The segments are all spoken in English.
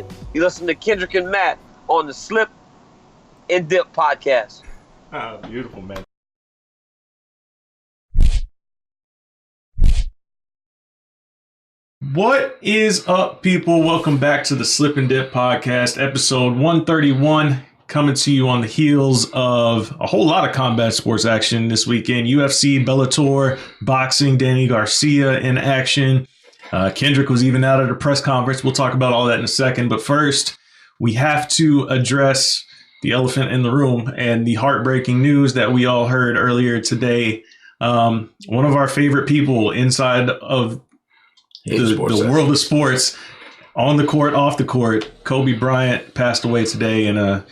Champion. You listen to Kendrick and Matt on the Slip and Dip podcast. Oh, beautiful, man. What is up, people? Welcome back to the Slip and Dip podcast, episode 131, coming to you on the heels of a whole lot of combat sports action this weekend. UFC, Bellator, boxing, Danny Garcia in action. Kendrick was even out at a press conference. We'll talk about all that in a second. But first, we have to address the elephant in the room and the heartbreaking news that we all heard earlier today. One of our favorite people inside of the world of sports, on the court, off the court, Kobe Bryant passed away today in a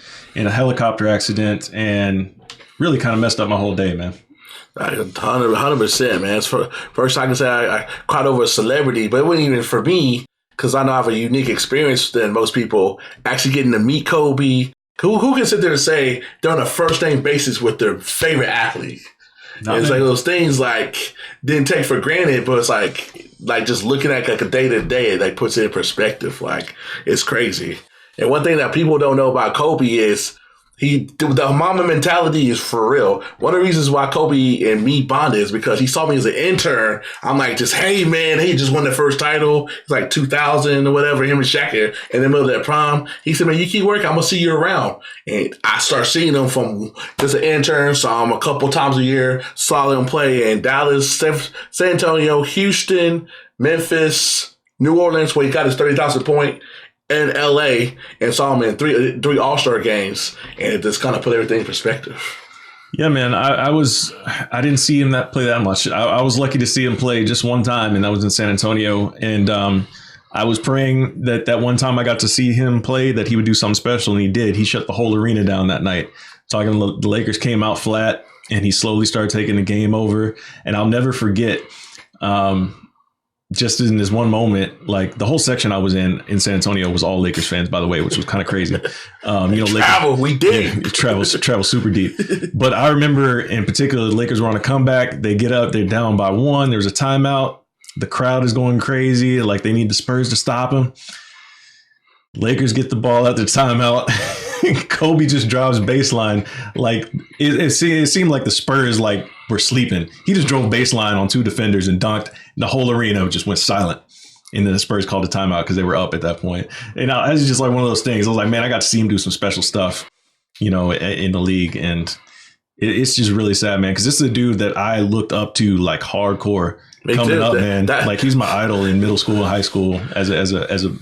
helicopter accident and really kind of messed up my whole day, man. 100%, man. First, I can say I cried over a celebrity, but it wasn't even for me because I know I have a unique experience than most people actually getting to meet Kobe. Who can sit there and say they're on a first name basis with their favorite athlete? It's like those things like didn't take for granted, but it's like just looking at like a day to day, it like puts it in perspective. Like it's crazy. And one thing that people don't know about Kobe is the mama mentality is for real. One of the reasons why Kobe and me bonded is because he saw me as an intern. I'm like, hey man, he just won the first title. It's like 2000 or whatever, him and Shaq in the middle of that prom. He said, man, you keep working, I'm going to see you around. And I start seeing him from just an intern, saw him a couple times a year, saw him play in Dallas, San Antonio, Houston, Memphis, New Orleans, where he got his 30,000 point, in LA, and saw him in three All-Star games, and it just kind of put everything in perspective. Yeah, man, I didn't see him play that much. I was lucky to see him play just one time, and that was in San Antonio. And I was praying that one time I got to see him play, that he would do something special, and he did. He shut the whole arena down that night. Talking, the Lakers came out flat, and he slowly started taking the game over. And I'll never forget. Just in this one moment, like the whole section I was in San Antonio was all Lakers fans, by the way, which was kind of crazy. We did travel super deep. But I remember in particular, the Lakers were on a comeback. They get up, they're down by one. There's a timeout. The crowd is going crazy. Like they need the Spurs to stop them. Lakers get the ball at the timeout. Kobe just drives baseline. Like it seemed like the Spurs were sleeping. He just drove baseline on two defenders and dunked. The whole arena just went silent. And then the Spurs called a timeout because they were up at that point. And it was just like one of those things. I was like, man, I got to see him do some special stuff, in the league. And it's just really sad, man, because this is a dude that I looked up to like hardcore coming up, man. Like he's my idol in middle school and high school as a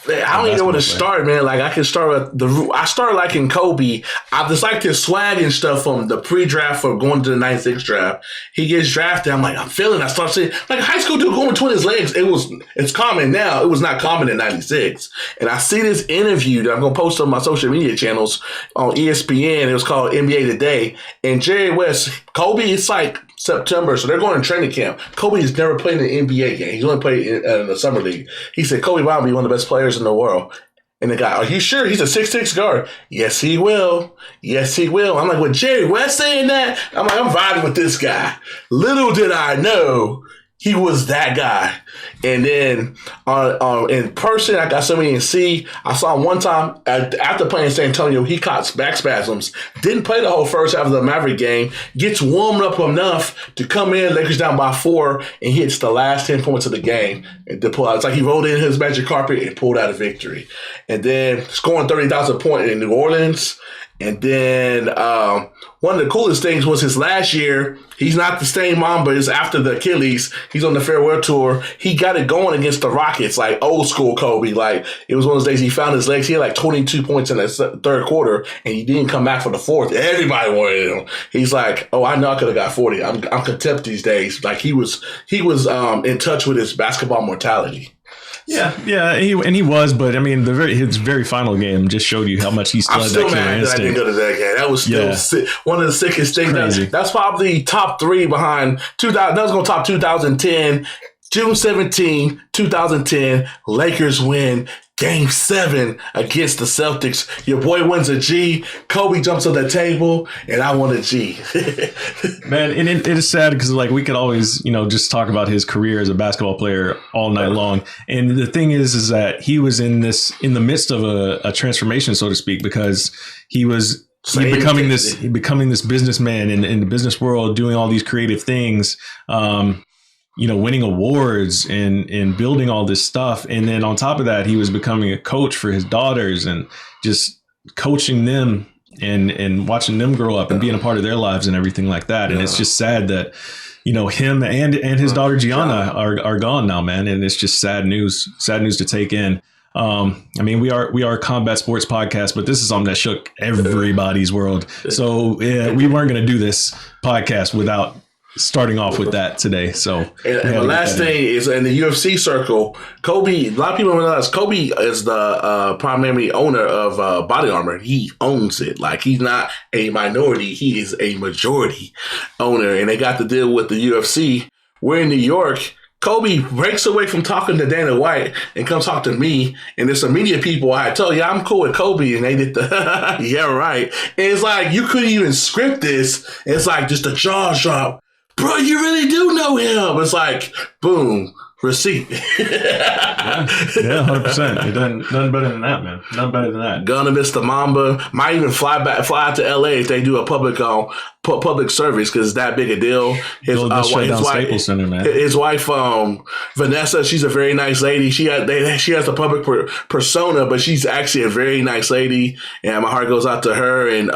man, I don't even know where to start, man. Like I can start with I started liking Kobe. I just like his swag and stuff from the pre-draft for going to the 96 draft. He gets drafted. I'm like, I'm feeling. I start seeing like a high school dude going between his legs. It's common now. It was not common in 96. And I see this interview that I'm gonna post on my social media channels on ESPN. It was called NBA Today. And Jerry West, Kobe, it's like September, so they're going to training camp. Kobe has never played in an NBA game. He's only played in the summer league. He said, Kobe Bryant will be one of the best players in the world. And the guy, are you sure? He's a 6'6" guard. Yes, he will. Yes, he will. I'm like, well, Jerry West saying that? I'm like, I'm vibing with this guy. Little did I know he was that guy. And then in person, I got somebody in C. I saw him one time after playing San Antonio. He caught back spasms. Didn't play the whole first half of the Maverick game. Gets warmed up enough to come in. Lakers down by 4 and hits the last 10 points of the game to pull out. It's like he rolled in his magic carpet and pulled out a victory. And then scoring 30,000 points in New Orleans. And then one of the coolest things was his last year. He's not the same Mamba as after the Achilles. He's on the farewell tour. He got it going against the Rockets, like old school Kobe. Like it was one of those days he found his legs. He had like 22 points in the third quarter, and he didn't come back for the fourth. Everybody wanted him. He's like, oh, I know I could have got 40. I'm content these days. Like he was in touch with his basketball mortality. Yeah, he was, but I mean, his very final game just showed you how much he still had that killer instinct. I didn't go to that game. That was still one of the sickest things. That's probably top 3 behind 2000. That was going to top 2010. June 17, 2010, Lakers win. Game 7 against the Celtics. Your boy wins a G. Kobe jumps on the table, and I won a G. Man, and it is sad because like we could always, just talk about his career as a basketball player all night long. And the thing is that he was in the midst of a transformation, so to speak, because he was becoming this businessman in the business world, doing all these creative things. Winning awards and building all this stuff. And then on top of that, he was becoming a coach for his daughters and just coaching them and watching them grow up and being a part of their lives and everything like that. And it's just sad that, him and his daughter Gianna are gone now, man. And it's just sad news to take in. We are a combat sports podcast, but this is something that shook everybody's world. So we weren't going to do this podcast without starting off with that today. So and the last thing is in the UFC circle, Kobe, a lot of people don't realize Kobe is the primary owner of Body Armor. He owns it. Like, he's not a minority, he is a majority owner, and they got to deal with the UFC. We're in New York. Kobe breaks away from talking to Dana White and comes talk to me. And there's some media people. I told you I'm cool with Kobe, and they did the yeah, right. And it's like, you couldn't even script this. It's like just a jaw drop. Bro, you really do know him. It's like, boom, receipt. yeah, 100%. It doesn't nothing better than that, man. Nothing better than that. Gonna miss the Mamba. Might even fly out to LA if they do a public service, because it's that big a deal. His wife, Center, man. His wife, Vanessa, she's a very nice lady. She has the public persona, but she's actually a very nice lady. And my heart goes out to her and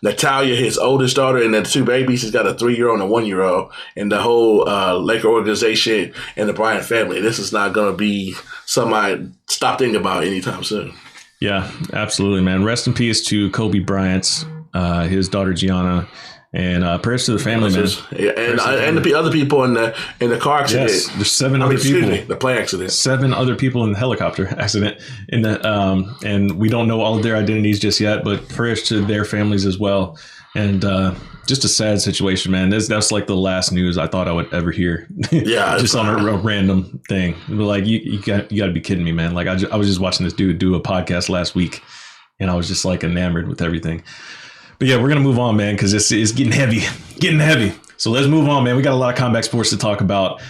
Natalia, his oldest daughter, and the 2 babies. He's got a 3-year-old and a 1-year-old, and the whole Laker organization and the Bryant family. This is not gonna be something I stop thinking about anytime soon. Yeah, absolutely, man. Rest in peace to Kobe Bryant, his daughter Gianna. And prayers to the family, man. Yeah, and the other people in the car accident. Yes, there's 7 other people. The plane accident. 7 other people in the helicopter accident. And we don't know all of their identities just yet, but prayers to their families as well. And just a sad situation, man. That's like the last news I thought I would ever hear. Yeah, just on a random thing. Like you got to be kidding me, man. Like I was just watching this dude do a podcast last week, and I was just like enamored with everything. But yeah, we're going to move on, man, because it's getting heavy. So let's move on, man. We got a lot of combat sports to talk about.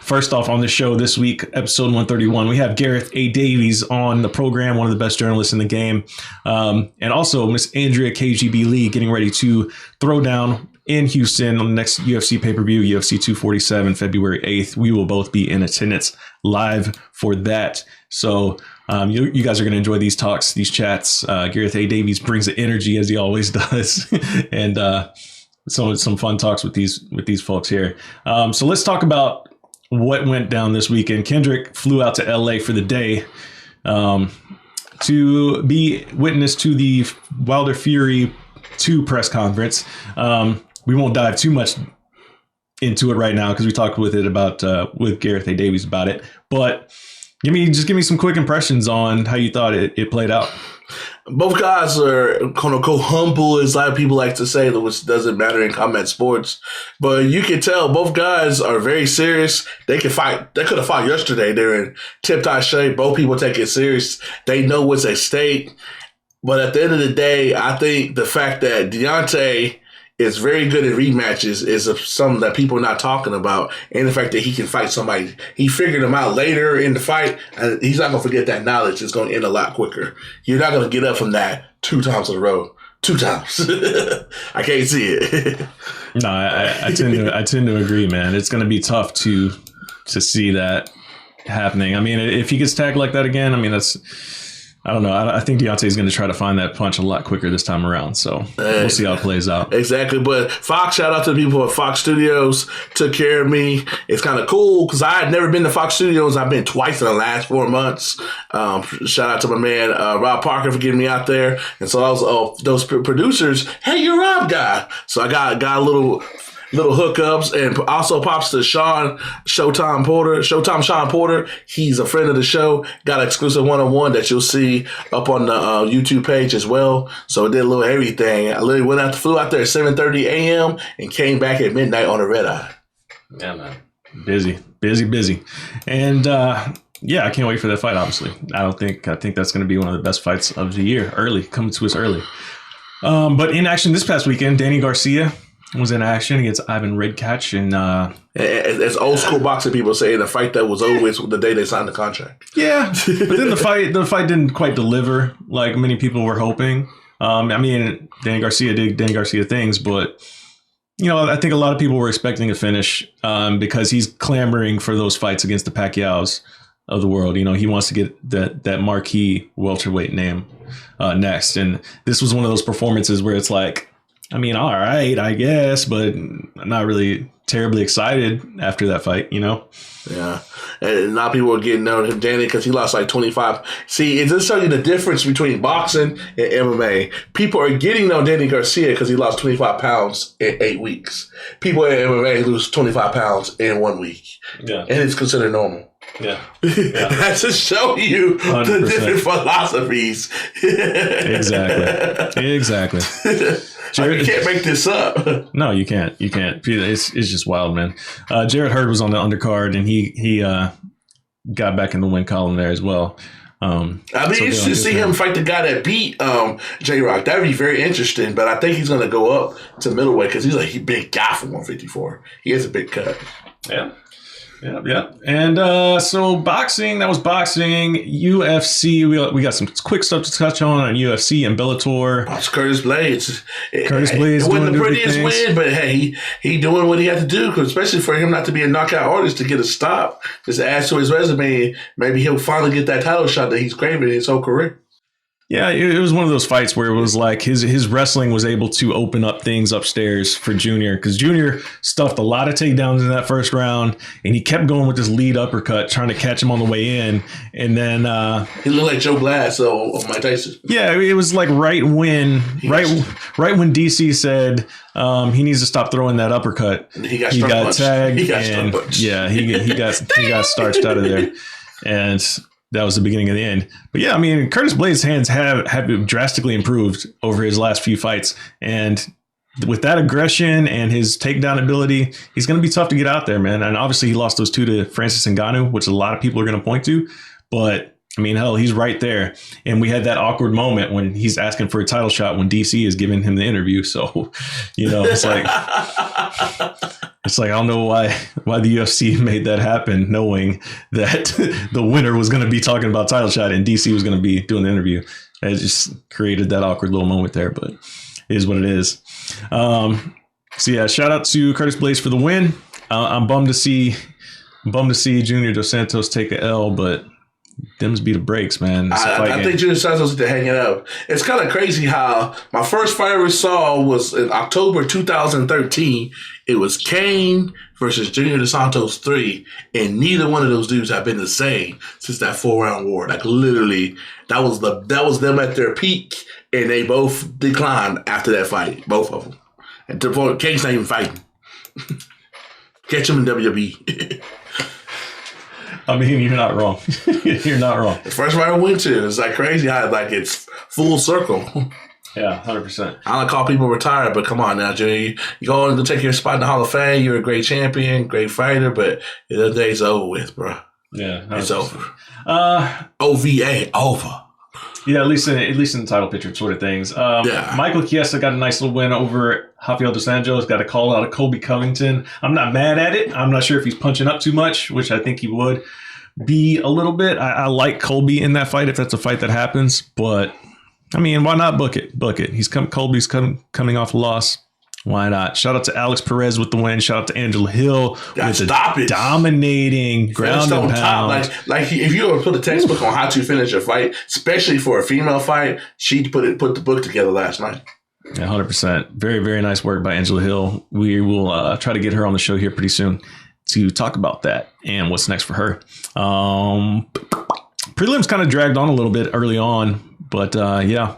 First off, on the show this week, episode 131, we have Gareth A. Davies on the program, one of the best journalists in the game. And also Miss Andrea KGB Lee getting ready to throw down in Houston on the next UFC pay-per-view, UFC 247, February 8th. We will both be in attendance live for that. So you guys are going to enjoy these talks, these chats. Gareth A. Davies brings the energy as he always does. And some fun talks with these folks here. So let's talk about what went down this weekend. Kendrick flew out to LA for the day to be witness to the Wilder Fury 2 press conference. We won't dive too much into it right now because we talked with Gareth A. Davies about it. But give me some quick impressions on how you thought it played out. Both guys are quote unquote humble, as a lot of people like to say, which doesn't matter in combat sports. But you can tell both guys are very serious. They can fight. They could have fought yesterday. They're in tip-top shape. Both people take it serious. They know what's at stake. But at the end of the day, I think the fact that Deontay is very good at rematches is something that people are not talking about. And the fact that he can fight somebody. He figured him out later in the fight, and he's not going to forget that knowledge. It's going to end a lot quicker. You're not going to get up from that 2 times in a row. 2 times. I can't see it. No, I tend to agree, man. It's going to be tough to see that happening. I mean, if he gets tagged like that again, I mean, I don't know. I think Deontay is going to try to find that punch a lot quicker this time around. So we'll see how it plays out. Exactly. But Fox, shout out to the people at Fox Studios, took care of me. It's kind of cool because I had never been to Fox Studios. I've been twice in the last 4 months. Shout out to my man, Rob Parker, for getting me out there. And so those producers, hey, you're Rob guy. So I got a little hookups, and also pops to Sean Sean Porter. He's a friend of the show. Got an exclusive one-on-one that you'll see up on the YouTube page as well. So I did a little everything. I literally flew out there at 7:30 a.m. and came back at midnight on a red eye. Yeah, man. Busy. And Yeah, I can't wait for that fight. Obviously, I think that's going to be one of the best fights of the year. Coming to us early. But in action this past weekend, Danny Garcia was in action against Ivan Redkach, and as old school boxing people say, the fight that was over with the day they signed the contract. Yeah, but then the fight didn't quite deliver like many people were hoping. I mean, Danny Garcia did Danny Garcia things, but I think a lot of people were expecting a finish because he's clamoring for those fights against the Pacquiaos of the world. He wants to get that marquee welterweight name next, and this was one of those performances where it's like, I mean, all right, I guess, but I'm not really terribly excited after that fight, Yeah. And a lot of people are getting known to Danny because he lost like 25. See, it just shows you the difference between boxing and MMA. People are getting known Danny Garcia because he lost 25 pounds in 8 weeks. People in MMA lose 25 pounds in 1 week. Yeah. And it's considered normal. Yeah. That just show you 100%. The different philosophies. Exactly. Jared, you can't make this up. No, you can't. It's just wild, man. Jared Hurd was on the undercard, and he got back in the win column there as well. I'd be interested to see him fight the guy that beat J-Rock. That'd be very interesting, but I think he's going to go up to middleweight because he's a big guy for 154. He has a big cut. Yeah. And so boxing, that was boxing. UFC, we got some quick stuff to touch on UFC and Bellator. It's Curtis Blades. Curtis Blades it wasn't the prettiest win, but hey, he doing what he had to do, especially for him not to be a knockout artist, to get a stop. Just adds to his resume. Maybe he'll finally get that title shot that he's craving his whole career. Yeah, it was one of those fights where it was like his wrestling was able to open up things upstairs for Junior, because Junior stuffed a lot of takedowns in that first round, and he kept going with this lead uppercut, trying to catch him on the way in, and then he looked like Joe Glass on Mike Tyson. Yeah, it was like right when DC said he needs to stop throwing that uppercut. He got tagged, he got starched out of there, and that was the beginning of the end. But yeah, I mean, Curtis Blades' hands have drastically improved over his last few fights. And with that aggression and his takedown ability, he's going to be tough to get out there, man. And obviously he lost those 2 to Francis Ngannou, which a lot of people are going to point to. But I mean, hell, he's right there. And we had that awkward moment when he's asking for a title shot when DC is giving him the interview. So, it's like, I don't know why the UFC made that happen, knowing that the winner was going to be talking about title shot and DC was going to be doing the interview. It just created that awkward little moment there, but it is what it is. So yeah, shout out to Curtis Blades for the win. I'm bummed to see Junior Dos Santos take a L, but them's be the breaks, man. I think Junior Santos need to hang it up. It's kind of crazy how my first fight I ever saw was in October 2013. It was Kane versus Junior Dos Santos 3, and neither one of those dudes have been the same since that 4-round war. Like literally, that was them at their peak, and they both declined after that fight, both of them. And to the point, Kane's not even fighting. Catch him in WWE. I mean, you're not wrong. You're not wrong. The first fight I went to, it's like crazy how it's full circle. Yeah, 100%. I don't call people retired, but come on now, Junior. You go on to take your spot in the Hall of Fame. You're a great champion, great fighter, but the day's over with, bro. Yeah, 100%. It's over. OVA, over. Yeah, at least in the title picture sort of things. Michael Chiesa got a nice little win over Rafael dos Anjos. Got a call out of Colby Covington. I'm not mad at it. I'm not sure if he's punching up too much, which I think he would be a little bit. I like Colby in that fight if that's a fight that happens. But, I mean, why not book it? Colby's coming off a loss. Why not? Shout out to Alex Perez with the win. Shout out to Angela Hill with the dominating ground and pound. Like if you ever put a textbook on how to finish a fight, especially for a female fight, she put the book together last night. Yeah, 100%. Very, very nice work by Angela Hill. We will try to get her on the show here pretty soon to talk about that and what's next for her. Prelims kind of dragged on a little bit early on, but yeah.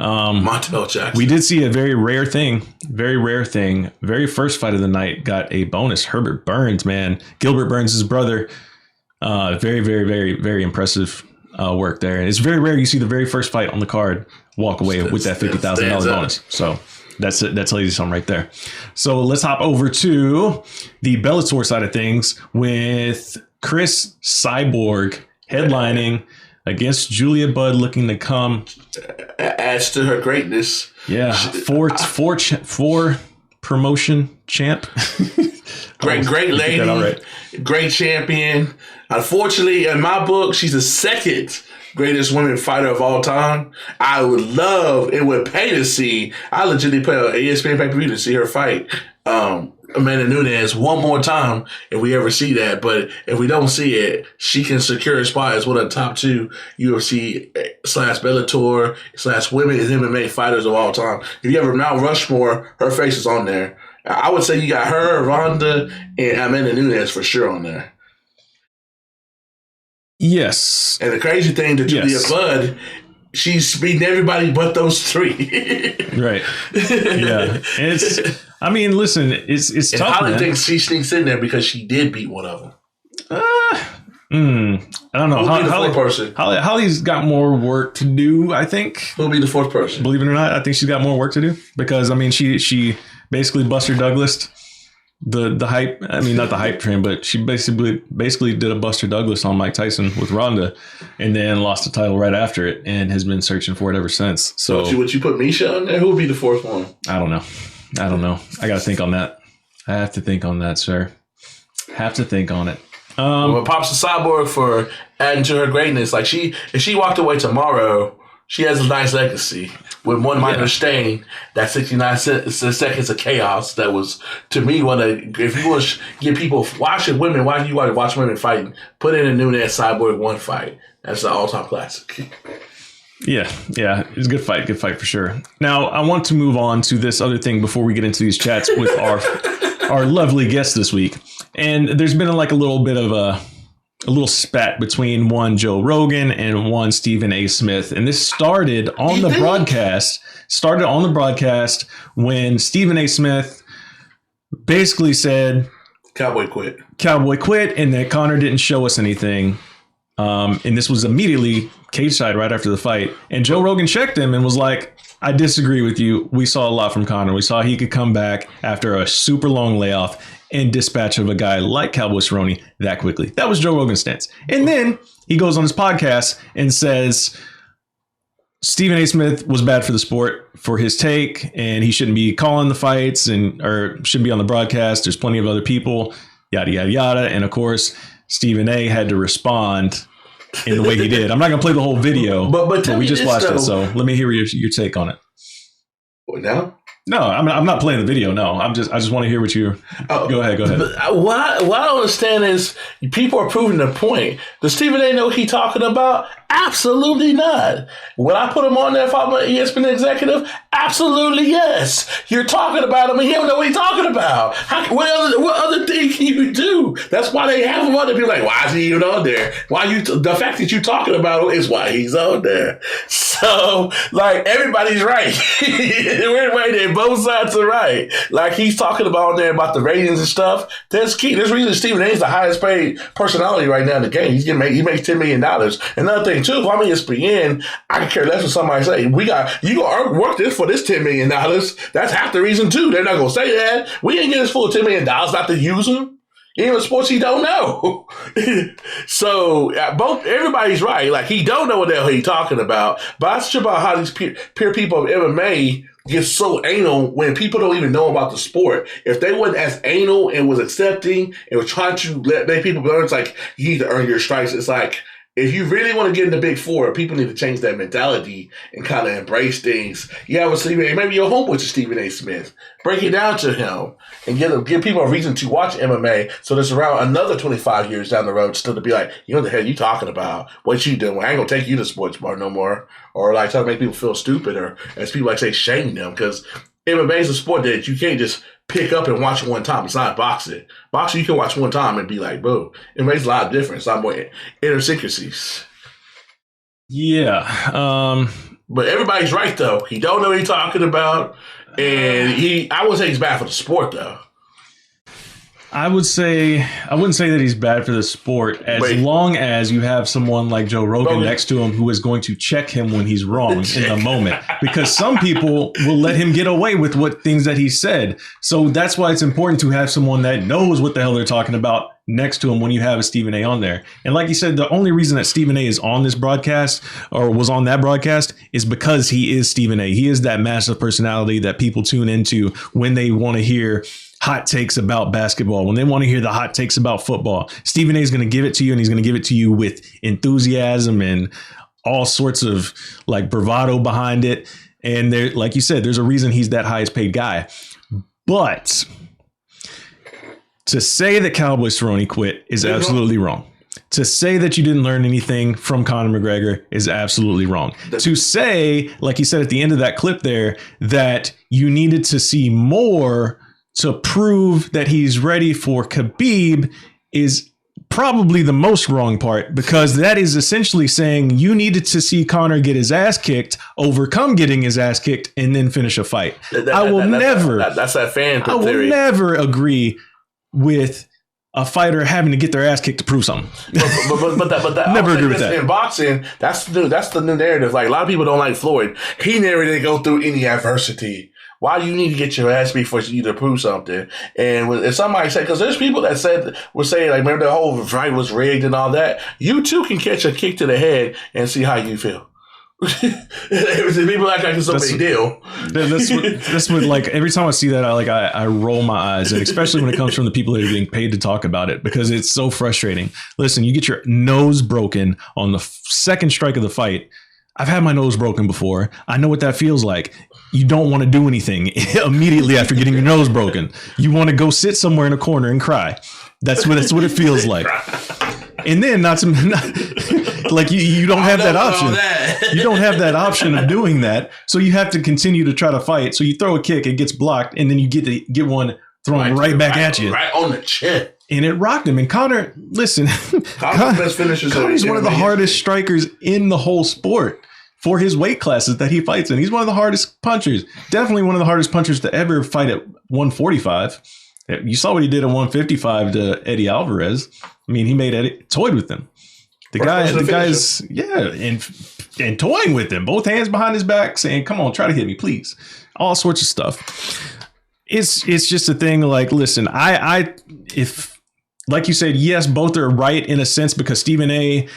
Montel Jackson. We did see a very rare thing. Very first fight of the night got a bonus. Herbert Burns, man. Gilbert Burns' brother. Very, very, very, very impressive work there. And it's very rare you see the very first fight on the card walk away with that $50,000 bonus. So that tells you something right there. So let's hop over to the Bellator side of things with Chris Cyborg headlining against Julia Budd, looking to come. Adds to her greatness. Yeah, four promotion champ. Great lady. Great champion. Unfortunately, in my book, she's the second greatest women fighter of all time. I would love, it would pay to see. I legitimately pay an ESPN pay-per-view to see her fight Amanda Nunes one more time if we ever see that. But if we don't see it, she can secure a spot as one of the top 2 UFC / Bellator / women and MMA fighters of all time. If you ever Mount Rushmore, her face is on there. I would say you got her, Ronda, and Amanda Nunes for sure on there. Yes. And the crazy thing to Julia Budd, she's beating everybody but those 3. Right. Yeah. I mean, listen, it's and tough. Holly thinks she sneaks in there because she did beat one of them. I don't know. Who'll be the 4th person? Holly's got more work to do, I think. Who'll be the 4th person? Believe it or not, I think she's got more work to do because, I mean, she basically Buster Douglas the hype. I mean, not the hype train, but she basically did a Buster Douglas on Mike Tyson with Ronda, and then lost the title right after it, and has been searching for it ever since. So, would you put Misha on there? Who would be the 4th one? I don't know. I got to think on that. I have to think on that, sir. Have to think on it. Well, props to Cyborg for adding to her greatness. Like if she walked away tomorrow, she has a nice legacy with one minor stain. That 69 seconds of chaos that was, to me, if you want to get people watching women, why do you want to watch women fighting? Put in a Nunes Cyborg 1 fight. That's an all-time classic. Yeah, it's a good fight for sure. Now, I want to move on to this other thing before we get into these chats with our lovely guest this week. And there's been a little bit of a little spat between one Joe Rogan and one Stephen A. Smith. And this started on the broadcast when Stephen A. Smith basically said, Cowboy quit. And that Conor didn't show us anything. And this was immediately cage side right after the fight. And Joe Rogan checked him and was like, I disagree with you. We saw a lot from Conor. We saw he could come back after a super long layoff and dispatch of a guy like Cowboy Cerrone that quickly. That was Joe Rogan's stance. And then he goes on his podcast and says Stephen A. Smith was bad for the sport for his take, and he shouldn't be calling the fights or shouldn't be on the broadcast. There's plenty of other people, yada, yada, yada. And of course, Stephen A. had to respond in the way he did. I'm not going to play the whole video, but we just watched it. So let me hear your take on it. What now? No, I'm not playing the video. No, I just want to hear what you. Go ahead. But what I don't understand is people are proving their point. Does Stephen A. know what he's talking about? Absolutely not. When I put him on there if I'm an ESPN executive, absolutely yes. You're talking about him and he don't know what he's talking about. What other thing can you do? That's why they have him on there. People are like, why is he even on there? The fact that you're talking about him is why he's on there. So, everybody's right. We're right. Both sides are right. He's talking about on there about the ratings and stuff. That's key. There's a reason Stephen A. is the highest paid personality right now in the game. He makes $10 million. Another thing too, if I'm ESPN, I can care less what somebody say. You gonna work this for this $10 million. That's half the reason too. They're not gonna say that. We ain't getting this full $10 million not to use them. Even sports he don't know. So everybody's right. He don't know what the hell he's talking about. But it's about how these peer people of MMA get so anal when people don't even know about the sport. If they wasn't as anal and was accepting and was trying to make people learn, it's like you need to earn your stripes. It's like, if you really want to get in the Big Four, people need to change that mentality and kind of embrace things. You have a Stephen A. Maybe your homeboy is Stephen A. Smith. Break it down to him and give people a reason to watch MMA. So there's around another 25 years down the road still to be like, you know what the hell you talking about? What you doing? I ain't gonna take you to sports bar no more. Or try to make people feel stupid, or as people say, shame them, because MMA is a sport that you can't just pick up and watch one time. It's not boxing. Boxing, you can watch one time and be like, boo. It makes a lot of difference. A lot more idiosyncrasies. Yeah. But everybody's right, though. He don't know what he's talking about. And I wouldn't say he's bad for the sport, though. I wouldn't say that he's bad for the sport long as you have someone like Joe Rogan next to him who is going to check him when he's wrong in the moment. Because some people will let him get away with things that he said. So that's why it's important to have someone that knows what the hell they're talking about next to him when you have a Stephen A on there. And like you said, the only reason that Stephen A is on this broadcast or was on that broadcast is because he is Stephen A. He is that massive personality that people tune into when they want to hear hot takes about basketball, when they want to hear the hot takes about football. Stephen A is going to give it to you, and he's going to give it to you with enthusiasm and all sorts of like bravado behind it. And there, like you said, there's a reason he's that highest paid guy. But to say that Cowboy Cerrone quit is absolutely wrong. To say that you didn't learn anything from Conor McGregor is absolutely wrong. To say, like you said at the end of that clip there, that you needed to see more to prove that he's ready for Khabib is probably the most wrong part, because that is essentially saying you needed to see Conor get his ass kicked, overcome getting his ass kicked, and then finish a fight. I will never agree with a fighter having to get their ass kicked to prove something. But never agree with that. In boxing, that's the new narrative. Like, a lot of people don't like Floyd. He never did go through any adversity. Why do you need to get your ass beat for you to prove something? And if somebody said, because there's people that would say, like, remember the whole fight was rigged and all that. You too can catch a kick to the head and see how you feel. People act like it's no big deal. That's what, like, every time I see that, I roll my eyes, and especially when it comes from the people that are being paid to talk about it, because it's so frustrating. Listen, you get your nose broken on the second strike of the fight. I've had my nose broken before. I know what that feels like. You don't want to do anything immediately after getting your nose broken. You want to go sit somewhere in a corner and cry. That's what it feels like. And then like you don't have that option. You don't have that option of doing that. So you have to continue to try to fight. So you throw a kick, it gets blocked, and then you get one thrown right back at you. Right on the chin. And it rocked him. And Conor, listen, Conor's one of the hardest strikers in the whole sport for his weight classes that he fights in. He's one of the hardest punchers. Definitely one of the hardest punchers to ever fight at 145. You saw what he did at 155 to Eddie Alvarez. I mean, he made Eddie toyed with him. The guy's and toying with him, both hands behind his back, saying, "Come on, try to hit me, please." All sorts of stuff. It's just a thing. Like, listen, if like you said, yes, both are right in a sense, because Stephen A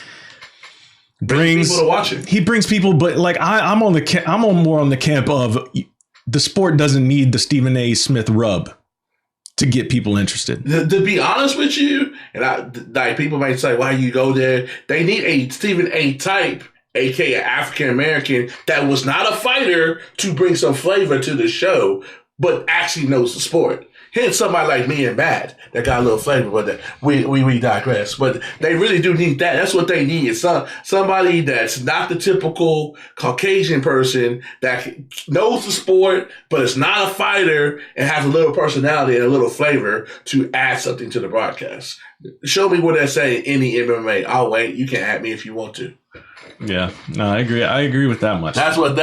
brings people to watch it. He brings people, but like I'm more on the camp of the sport doesn't need the Stephen A. Smith rub to get people interested. To be honest with you, and people might say, "Why you go there?" They need a Stephen A. type, aka African American, that was not a fighter, to bring some flavor to the show, but actually knows the sport. Hence somebody like me and Matt that got a little flavor, but we digress. But they really do need that. That's what they need. Somebody that's not the typical Caucasian person that knows the sport, but is not a fighter and has a little personality and a little flavor to add something to the broadcast. Show me what they say in any MMA. I'll wait. You can at me if you want to. Yeah, no, I agree. I agree with that much. That's what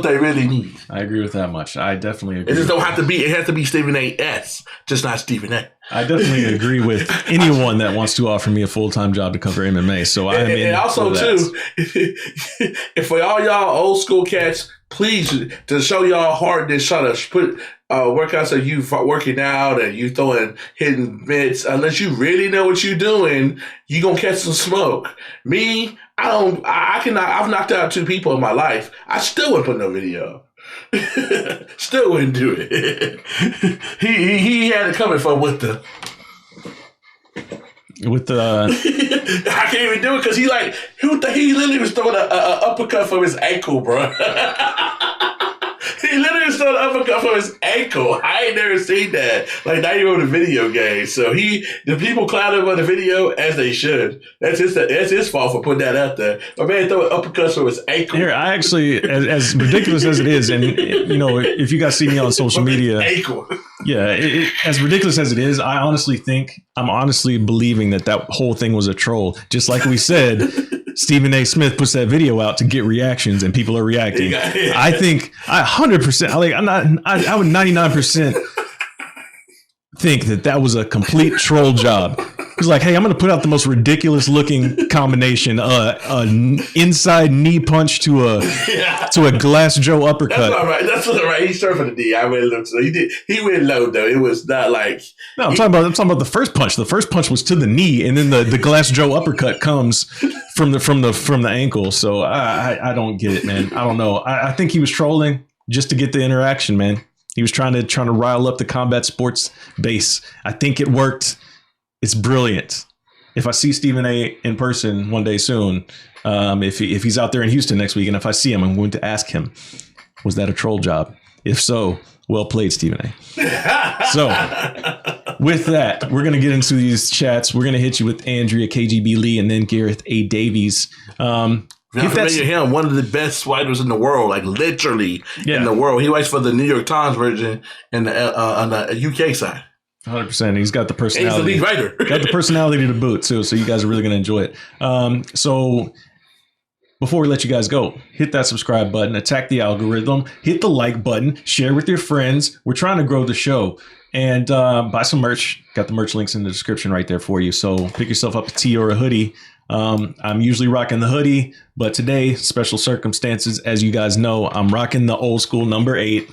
they really need. I agree with that much. I definitely agree. It just don't have to be. It has to be Stephen A. S. Just not Stephen A. I definitely agree with anyone that wants to offer me a full-time job to cover MMA. So I am in. And also too, if for all y'all old school cats, please, to show y'all hardness, try to put workouts of you working out and you hitting mitts. Unless you really know what you're doing, you gonna catch some smoke. Me, I've knocked out 2 people in my life. I still wouldn't put no video. Still wouldn't do it. he had it coming from with the. I can't even do it because he literally was throwing an uppercut from his ankle, bro. He literally was throwing an uppercut from his ankle. I ain't never seen that. Like, not even on the video game. So the people clown him on the video as they should. That's his fault for putting that out there. My man throwing uppercuts from his ankle. Here, I actually, as ridiculous as it is, and if you guys see me on social media, ankle. Yeah, as ridiculous as it is, I'm honestly believing that whole thing was a troll. Just like we said, Stephen A. Smith puts that video out to get reactions, and people are reacting. I think 100%. I would 99% think that was a complete troll job. was like, "Hey, I'm going to put out the most ridiculous looking combination: an inside knee punch to a glass Joe uppercut." That's all right. That's all right. He surfing the D. I went low. So he went low though. It was not like. No, I'm talking about the first punch. The first punch was to the knee, and then the glass Joe uppercut comes from the ankle. So I don't get it, man. I don't know. I think he was trolling just to get the interaction, man. He was trying to rile up the combat sports base. I think it worked. It's brilliant. If I see Stephen A. in person one day soon, if he's out there in Houston next week, and if I see him, I'm going to ask him, was that a troll job? If so, well played, Stephen A. So with that, we're going to get into these chats. We're going to hit you with Andrea, KGB Lee, and then Gareth A. Davies. Him, one of the best writers in the world, like literally in the world. He writes for the New York Times version and on the UK side. 100%. He's got the personality. He's the lead writer. Got the personality to boot too. So you guys are really going to enjoy it. So before we let you guys go, hit that subscribe button, attack the algorithm, hit the like button, share with your friends. We're trying to grow the show. And buy some merch. Got the merch links in the description right there for you. So pick yourself up a tee or a hoodie. I'm usually rocking the hoodie, but today, special circumstances, as you guys know, I'm rocking the old school number 8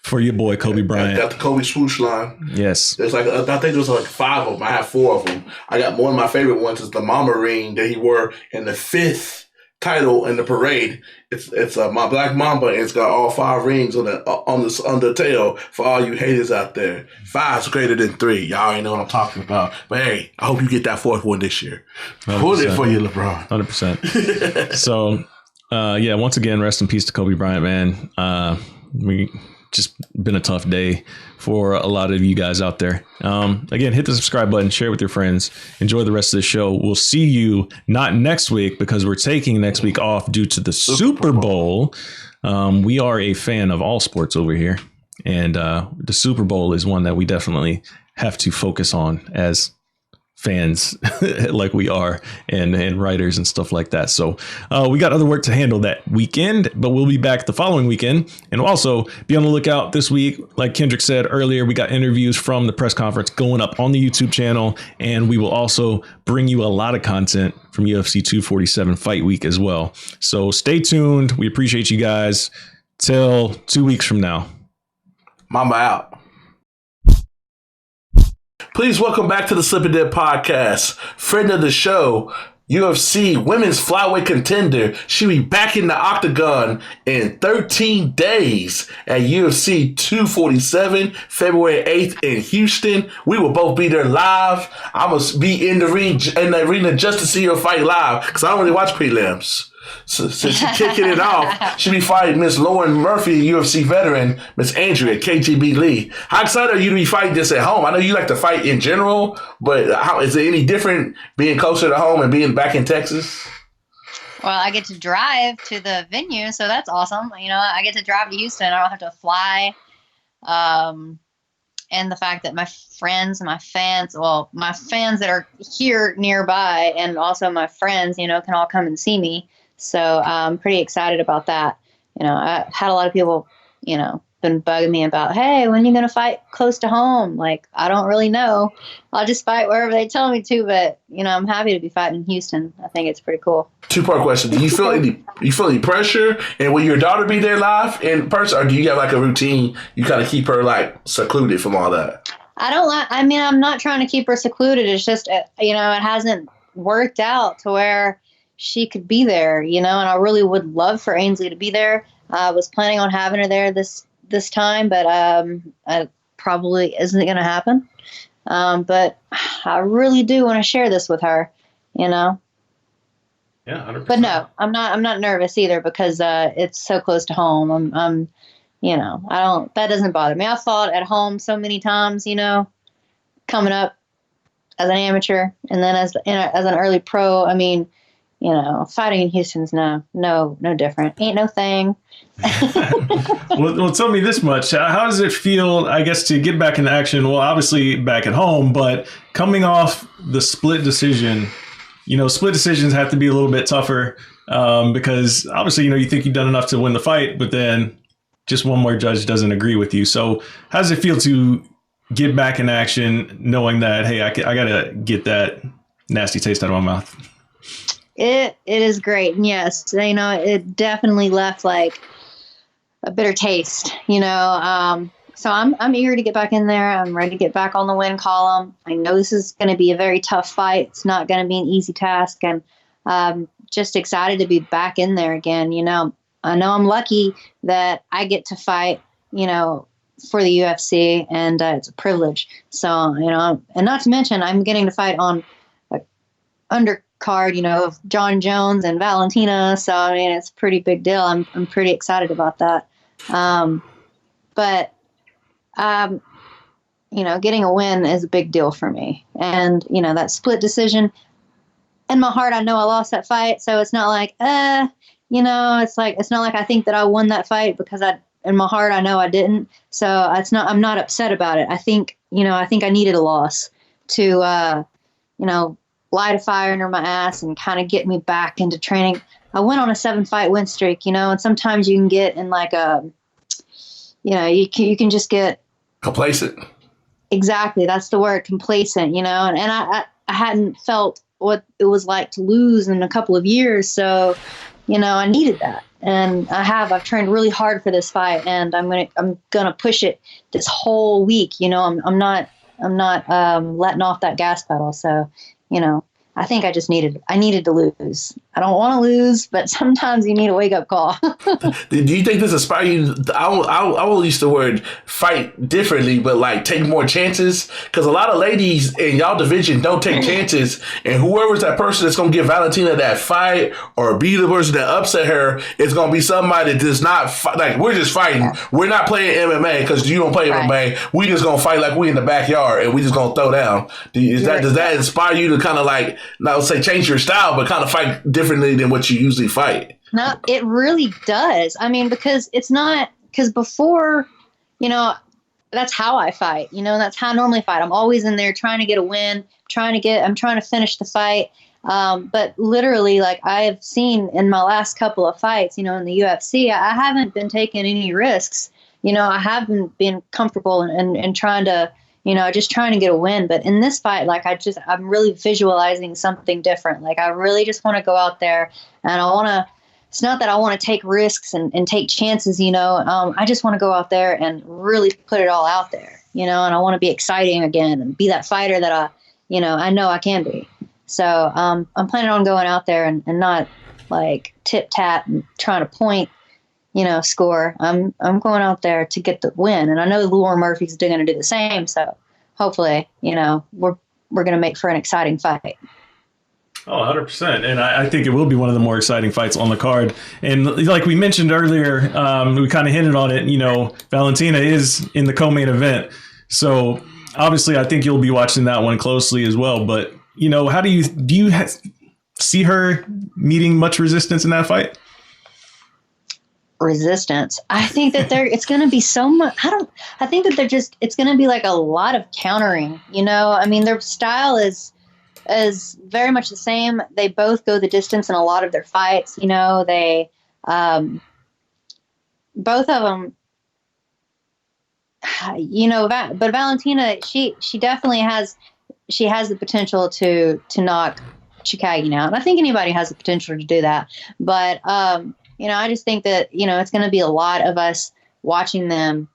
for your boy Kobe Bryant. I got the Kobe swoosh line. Yes. There's I think there's like 5 of them. I have 4 of them. I got one of my favorite ones is the mama ring that he wore in the 5th title in the parade. It's my black mamba, and it's got all 5 rings on the tail for all you haters out there. 5's greater than 3. Y'all ain't know what I'm talking about. But hey, I hope you get that 4th one this year. 100%. Put it for you, LeBron. 100%. So, once again, rest in peace to Kobe Bryant, man. We just been a tough day for a lot of you guys out there. Again, hit the subscribe button, share with your friends, enjoy the rest of the show. We'll see you not next week because we're taking next week off due to the Super Bowl. We are a fan of all sports over here, and the Super Bowl is one that we definitely have to focus on as fans like we are and writers and stuff like that. So we got other work to handle that weekend, but we'll be back the following weekend. And also be on the lookout this week. Like Kendrick said earlier, we got interviews from the press conference going up on the YouTube channel. And we will also bring you a lot of content from UFC 247 Fight Week as well. So stay tuned. We appreciate you guys. Till 2 weeks from now. Mamba out. Please welcome back to the Slip and Dip podcast. Friend of the show, UFC women's flyweight contender. She'll be back in the octagon in 13 days at UFC 247, February 8th in Houston. We will both be there live. I must be in the arena just to see her fight live because I don't really watch prelims. So she's kicking it off. She'll be fighting Miss Lauren Murphy, UFC veteran, Miss Andrea, KGB Lee. How excited are you to be fighting this at home? I know you like to fight in general, but how is it any different being closer to home and being back in Texas? Well, I get to drive to the venue, so that's awesome. You know, I get to drive to Houston. I don't have to fly. And the fact that my friends, my fans that are here nearby and also my friends, you know, can all come and see me. So I'm pretty excited about that. You know, I had a lot of people, you know, been bugging me about, hey, when are you going to fight close to home? Like, I don't really know. I'll just fight wherever they tell me to. But, you know, I'm happy to be fighting in Houston. I think it's pretty cool. 2-part question. Do you feel any pressure? And will your daughter be there live in person? Or do you have like a routine? You kind of keep her like secluded from all that? I'm not trying to keep her secluded. It's just, you know, it hasn't worked out to where she could be there, you know, and I really would love for Ainsley to be there. I was planning on having her there this time, but it probably isn't going to happen. But I really do want to share this with her, you know. Yeah, 100%. But no, I'm not nervous either because it's so close to home. I'm you know, that doesn't bother me. I fought at home so many times, you know, coming up as an amateur and then as an early pro. I mean, you know, fighting in Houston's no different. Ain't no thing. Well, tell me this much. How does it feel, I guess, to get back into action? Well, obviously back at home, but coming off the split decision, you know, split decisions have to be a little bit tougher because obviously, you know, you think you've done enough to win the fight, but then just one more judge doesn't agree with you. So how does it feel to get back in action, knowing that, hey, I gotta get that nasty taste out of my mouth? It is great. And yes, it definitely left like a bitter taste, so I'm eager to get back in there. I'm ready to get back on the win column. I know this is going to be a very tough fight. It's not going to be an easy task. And just excited to be back in there again. I know I'm lucky that I get to fight, for the UFC, and it's a privilege. So, and not to mention, I'm getting to fight on a undercard, of John Jones and Valentina. So, it's a pretty big deal. I'm pretty excited about that. But getting a win is a big deal for me. And, that split decision, in my heart, I know I lost that fight. So it's not like, it's not like I think that I won that fight, because in my heart, I know I didn't. So I'm not upset about it. I think I needed a loss to, light a fire under my ass and kind of get me back into training. I went on a 7-fight win streak, and sometimes you can get in like you can just get complacent. Exactly. That's the word, complacent, and I hadn't felt what it was like to lose in a couple of years. So, I needed that. And I've trained really hard for this fight, and I'm gonna push it this whole week. I'm not letting off that gas pedal. So, I think I needed to lose. I don't want to lose, but sometimes you need a wake up call. Do you think this inspires you? I will use the word fight differently, but like take more chances, because a lot of ladies in y'all division don't take chances, and whoever's that person that's gonna give Valentina that fight or be the person that upset her is gonna be somebody that does not like, we're just fighting. Yeah. We're not playing MMA because you don't play MMA. We just gonna fight like we in the backyard and we just gonna throw down. Does that inspire you to kind of like, not say change your style, but kind of fight differently than what you usually fight? No, it really does. I mean, because before, that's how I fight, that's how I normally fight. I'm always in there trying to get a win, I'm trying to finish the fight. But literally, like I have seen in my last couple of fights, in the UFC, I haven't been taking any risks. I haven't been comfortable and trying to, just trying to get a win. But in this fight, like I'm really visualizing something different. Like I really just want to go out there, and it's not that I want to take risks and take chances, I just want to go out there and really put it all out there, and I want to be exciting again and be that fighter that I know I can be. So I'm planning on going out there and not like tip tap and trying to point, score. I'm going out there to get the win, and I know Lauren Murphy's going to do the same. So hopefully, we're going to make for an exciting fight. Oh, 100%. And I think it will be one of the more exciting fights on the card. And like we mentioned earlier, we kind of hinted on it, Valentina is in the co-main event. So obviously I think you'll be watching that one closely as well. But, how do you see her meeting much resistance in that fight? Resistance. I think that it's going to be so much. I think that it's going to be like a lot of countering, I mean, their style is very much the same. They both go the distance in a lot of their fights. They, both of them, but Valentina, she definitely has the potential to knock Chikagin out. And I think anybody has the potential to do that. But, I just think that, it's going to be a lot of us watching them,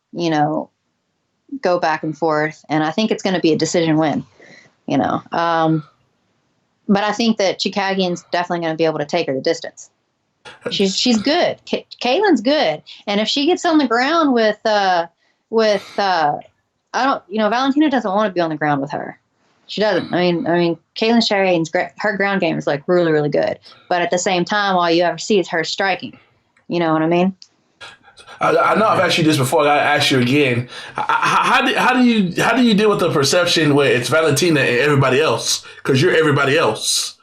go back and forth. And I think it's going to be a decision win, but I think that Chikagian's definitely going to be able to take her the distance. She's good. Caitlin's good. And if she gets on the ground with Valentina doesn't want to be on the ground with her. She doesn't. I mean, Caitlin Charian's great. Her ground game is like really, really good. But at the same time, all you ever see is her striking. You know what I mean? I know I've asked you this before. I gotta ask you again. How do you deal with the perception where it's Valentina and everybody else? Because you're everybody else.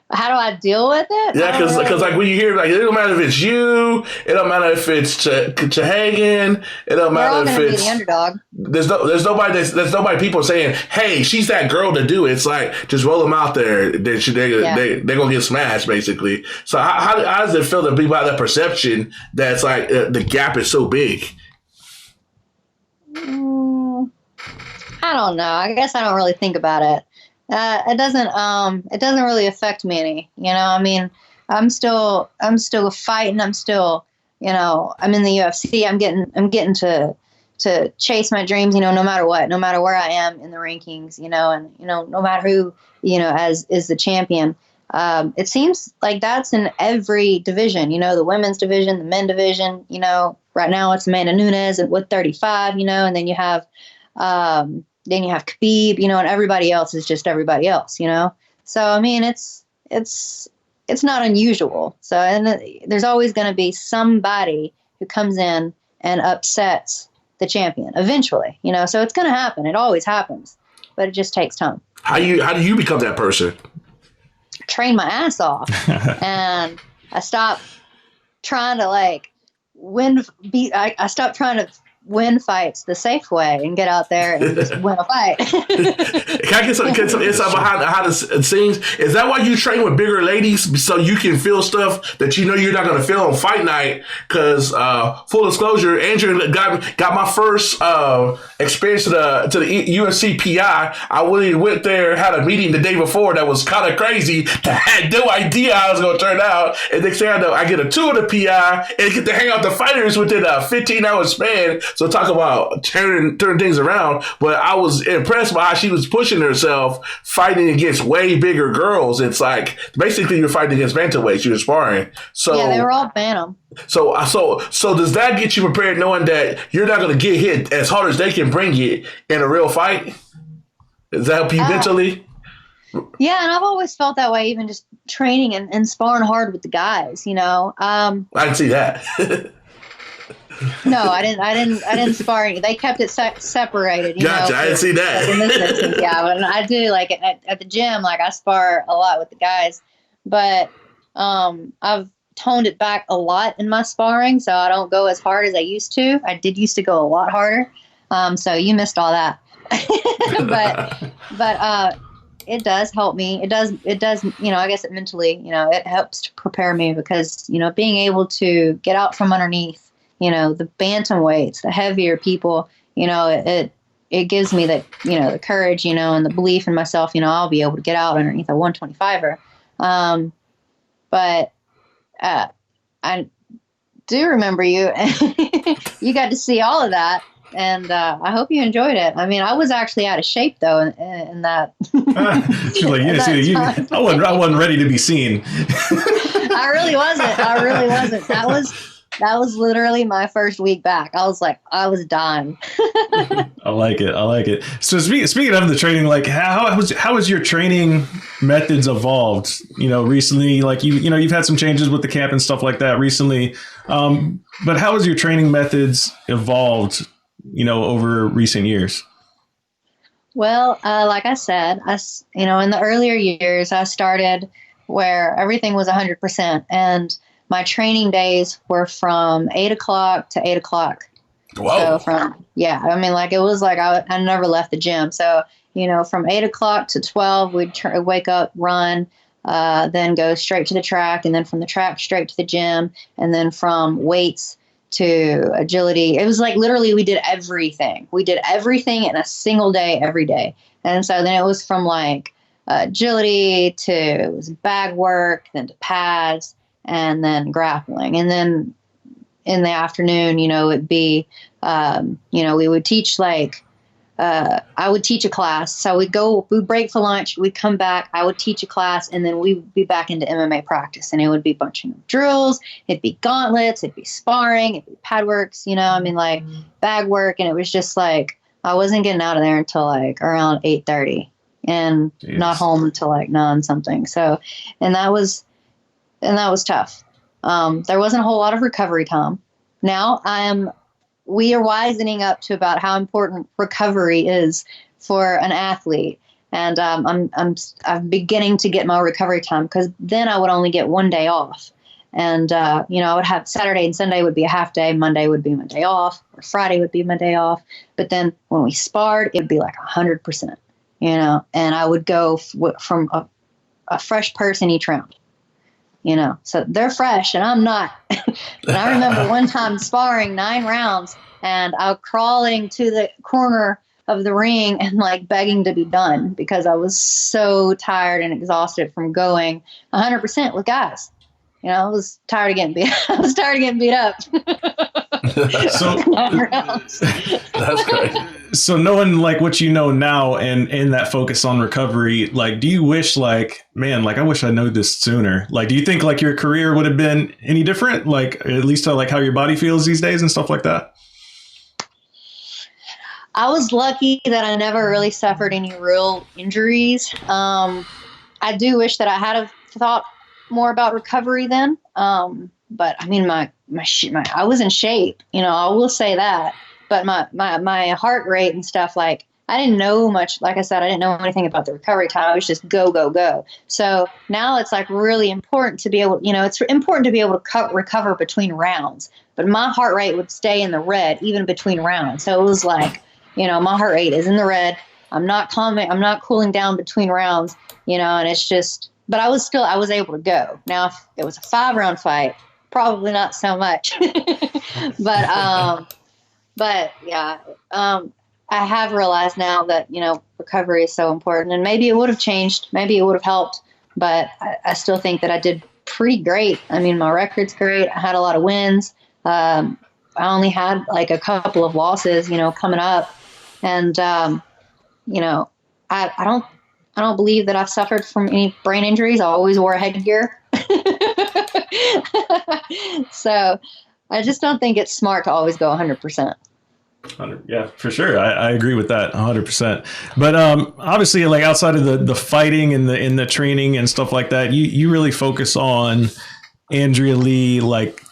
How do I deal with it? Yeah, because like when you hear, like, it don't matter if it's you, it don't matter if it's Chahagin, it don't matter if it's be the underdog. There's nobody people saying, hey, she's that girl to do it. It's like, just roll them out there. They're gonna get smashed, basically. So how does it feel that people have that perception that's like the gap is so big? I don't know. I guess I don't really think about it. It doesn't really affect me any, I mean, I'm still fighting. I'm still, I'm in the UFC. I'm getting to chase my dreams, no matter what, no matter where I am in the rankings, and, no matter who, as is the champion. It seems like that's in every division, the women's division, the men division, right now it's Amanda Nunes with 35, and then you have Khabib, and everybody else is just everybody else, So, I mean, it's not unusual. So, and there's always going to be somebody who comes in and upsets the champion eventually, so it's going to happen. It always happens, but it just takes time. How do you become that person? Train my ass off, and I stopped trying to I stopped trying to win fights the safe way and get out there and just win a fight. Can I get some insight behind the scenes? Is that why you train with bigger ladies so you can feel stuff that you're not going to feel on fight night? Because full disclosure, Andrea got my first experience to the UFC PI. I really went there, had a meeting the day before that was kind of crazy. I had no idea how it was going to turn out. And next thing I know, I get a tour of the PI and get to hang out with the fighters within a 15-hour span. So talk about turning things around. But I was impressed by how she was pushing herself, fighting against way bigger girls. It's like basically you're fighting against bantamweights. You're sparring. So yeah, they were all bantam. So does that get you prepared, knowing that you're not going to get hit as hard as they can bring it in a real fight? Does that help you mentally? Yeah, and I've always felt that way, even just training and sparring hard with the guys. I can see that. No, I didn't spar any. They kept it separated. Gotcha. I didn't see that. In this instance, yeah, but I do at the gym. I spar a lot with the guys, but I've toned it back a lot in my sparring, so I don't go as hard as I used to. I did used to go a lot harder. So you missed all that, but it does help me. It does. I guess it mentally, it helps to prepare me because being able to get out from underneath. The bantamweights, the heavier people, it gives me the courage, and the belief in myself, I'll be able to get out underneath a 125er. But I do remember you. You got to see all of that. And I hope you enjoyed it. I mean, I was actually out of shape, though, in that. She's like, I wasn't ready to be seen. I really wasn't. That was literally my first week back. I was dying. I like it. So speaking of the training, how has your training methods evolved? Recently, you've had some changes with the camp and stuff like that recently. But how has your training methods evolved? Over recent years. Well, like I said, in the earlier years, I started where everything was 100%, and my training days were from 8 o'clock to 8 o'clock. Whoa. So it was like I never left the gym. So, from 8 o'clock to 12, we'd wake up, run, then go straight to the track, and then from the track straight to the gym, and then from weights to agility. It was like literally we did everything. We did everything in a single day, every day. And so then it was from agility to it was bag work, then to pads, and then grappling. And then in the afternoon, it'd be, we would teach I would teach a class. So we'd break for lunch, we'd come back, I would teach a class, and then we'd be back into MMA practice. And it would be a bunch of drills, it'd be gauntlets, it'd be sparring, it'd be pad works, bag work. And it was just I wasn't getting out of there until around 8:30 and not home until 9 something. So, and that was tough. There wasn't a whole lot of recovery time. Now we are wisening up to about how important recovery is for an athlete. And I'm beginning to get my recovery time, because then I would only get one day off. And, I would have Saturday and Sunday would be a half day. Monday would be my day off, or Friday would be my day off. But then when we sparred, it'd be 100%, and I would go from a fresh person each round. So they're fresh and I'm not. And I remember one time sparring 9 rounds, and I was crawling to the corner of the ring and like begging to be done because I was so tired and exhausted from going 100% with guys. You know, I was tired of getting beat. I was tired of getting beat up. So That's great. So knowing like what you know now and that focus on recovery, like, do you wish like, man, like I wish I knew this sooner? Like, do you think like your career would have been any different? Like at least like how your body feels these days and stuff like that? I was lucky that I never really suffered any real injuries. I do wish that I had have thought more about recovery then. But I mean, I was in shape, you know, I will say that. But my heart rate and stuff, like I didn't know much. Like I said, I didn't know anything about the recovery time. I was just go, go, go. So now it's like really important to be able, you know, it's important to be able to recover between rounds. But my heart rate would stay in the red even between rounds. So it was like, you know, my heart rate is in the red. I'm not cooling down between rounds, you know, and it's just, but I was able to go. Now, if it was a 5-round fight, probably not so much, but yeah, I have realized now that, you know, recovery is so important, and maybe it would have changed, maybe it would have helped, but I still think that I did pretty great. I mean, my record's great. I had a lot of wins. I only had like a couple of losses, you know, coming up. And, you know, I don't believe that I've suffered from any brain injuries. I always wore headgear. So I just don't think it's smart to always go 100%. Yeah, for sure. I agree with that 100%. But obviously, like outside of the fighting and the training and stuff like that, you really focus on Andrea Lee, like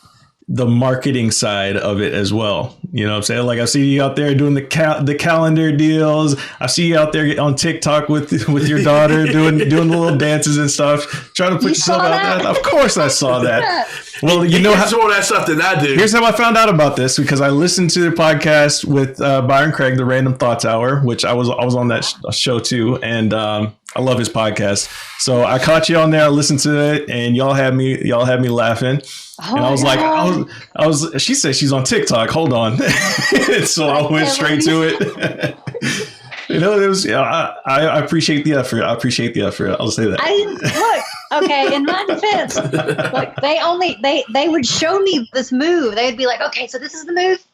the marketing side of it as well. You know what I'm saying? Like I see you out there doing the calendar deals. I see you out there on TikTok with your daughter doing the little dances and stuff, trying to put yourself out there. Of course I saw that. Well, you know more of that stuff than I do. Here's how I found out about this, because I listened to the podcast with Byron Craig, the Random Thoughts Hour, which I was on that show too, and I love his podcast. So I caught you on there. I listened to it, and y'all had me laughing. Oh, and I was like, she said she's on TikTok. Hold on. So I went straight to it. You know, it was, I appreciate the effort. I'll say that. Okay, in my defense, like they would show me this move. They'd be like, okay, so this is the move.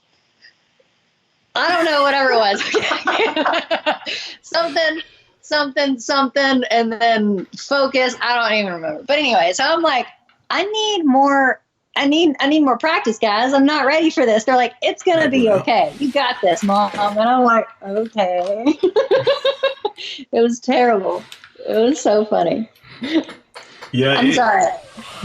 I don't know, whatever it was. something, and then focus. I don't even remember. But anyway, so I'm like, I need more practice, guys. I'm not ready for this. They're like, it's going to be okay. You got this, Mom. And I'm like, okay. It was terrible. It was so funny. Yeah. I'm sorry.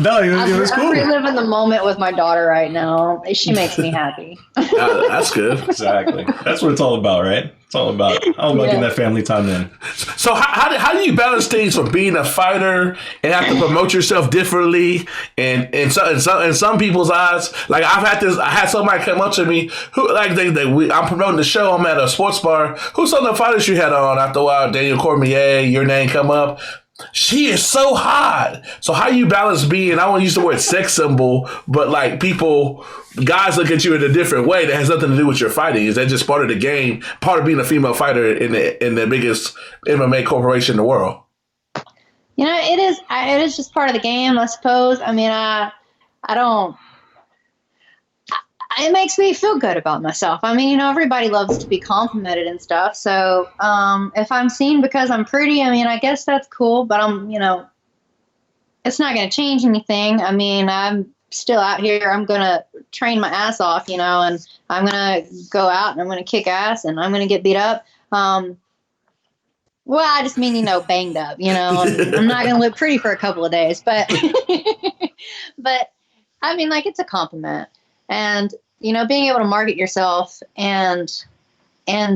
No, it was cool. I'm reliving the moment with my daughter right now. She makes me happy. That's good. Exactly. That's what it's all about, right? It's all about getting that family time in. So how do you balance things from being a fighter and have to promote yourself differently? And in some people's eyes, like I had somebody come up to me who like I'm promoting the show. I'm at a sports bar. Who's some of the fighters you had on? After a while, Daniel Cormier, your name come up. She is so hot. So how you balance being, I won't use the word sex symbol, but like guys look at you in a different way that has nothing to do with your fighting. Is that just part of the game, part of being a female fighter in the biggest MMA corporation in the world? You know, it is just part of the game, I suppose. I mean, it makes me feel good about myself. I mean, you know, everybody loves to be complimented and stuff. So if I'm seen because I'm pretty, I mean, I guess that's cool, but you know, it's not going to change anything. I mean, I'm still out here. I'm going to train my ass off, you know, and I'm going to go out and I'm going to kick ass and I'm going to get beat up. Well, I just mean, you know, banged up, you know, I'm not going to look pretty for a couple of days, but I mean, like, it's a compliment. And, you know, being able to market yourself and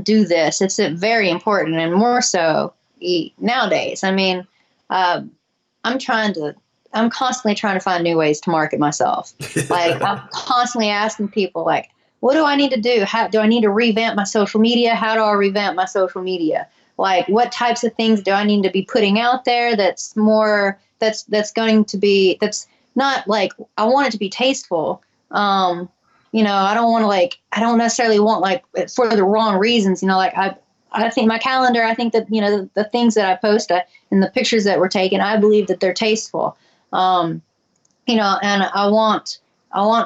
do this, it's very important, and more so nowadays. I mean, I'm constantly trying to find new ways to market myself. Like, I'm constantly asking people, like, what do I need to do? How do I need to revamp my social media? How do I revamp my social media? Like, what types of things do I need to be putting out there that's not like, I want it to be tasteful. You know, I don't necessarily want, like, for the wrong reasons, you know, like I think my calendar, I think that, the things that I post and the pictures that were taken, I believe that they're tasteful. And I want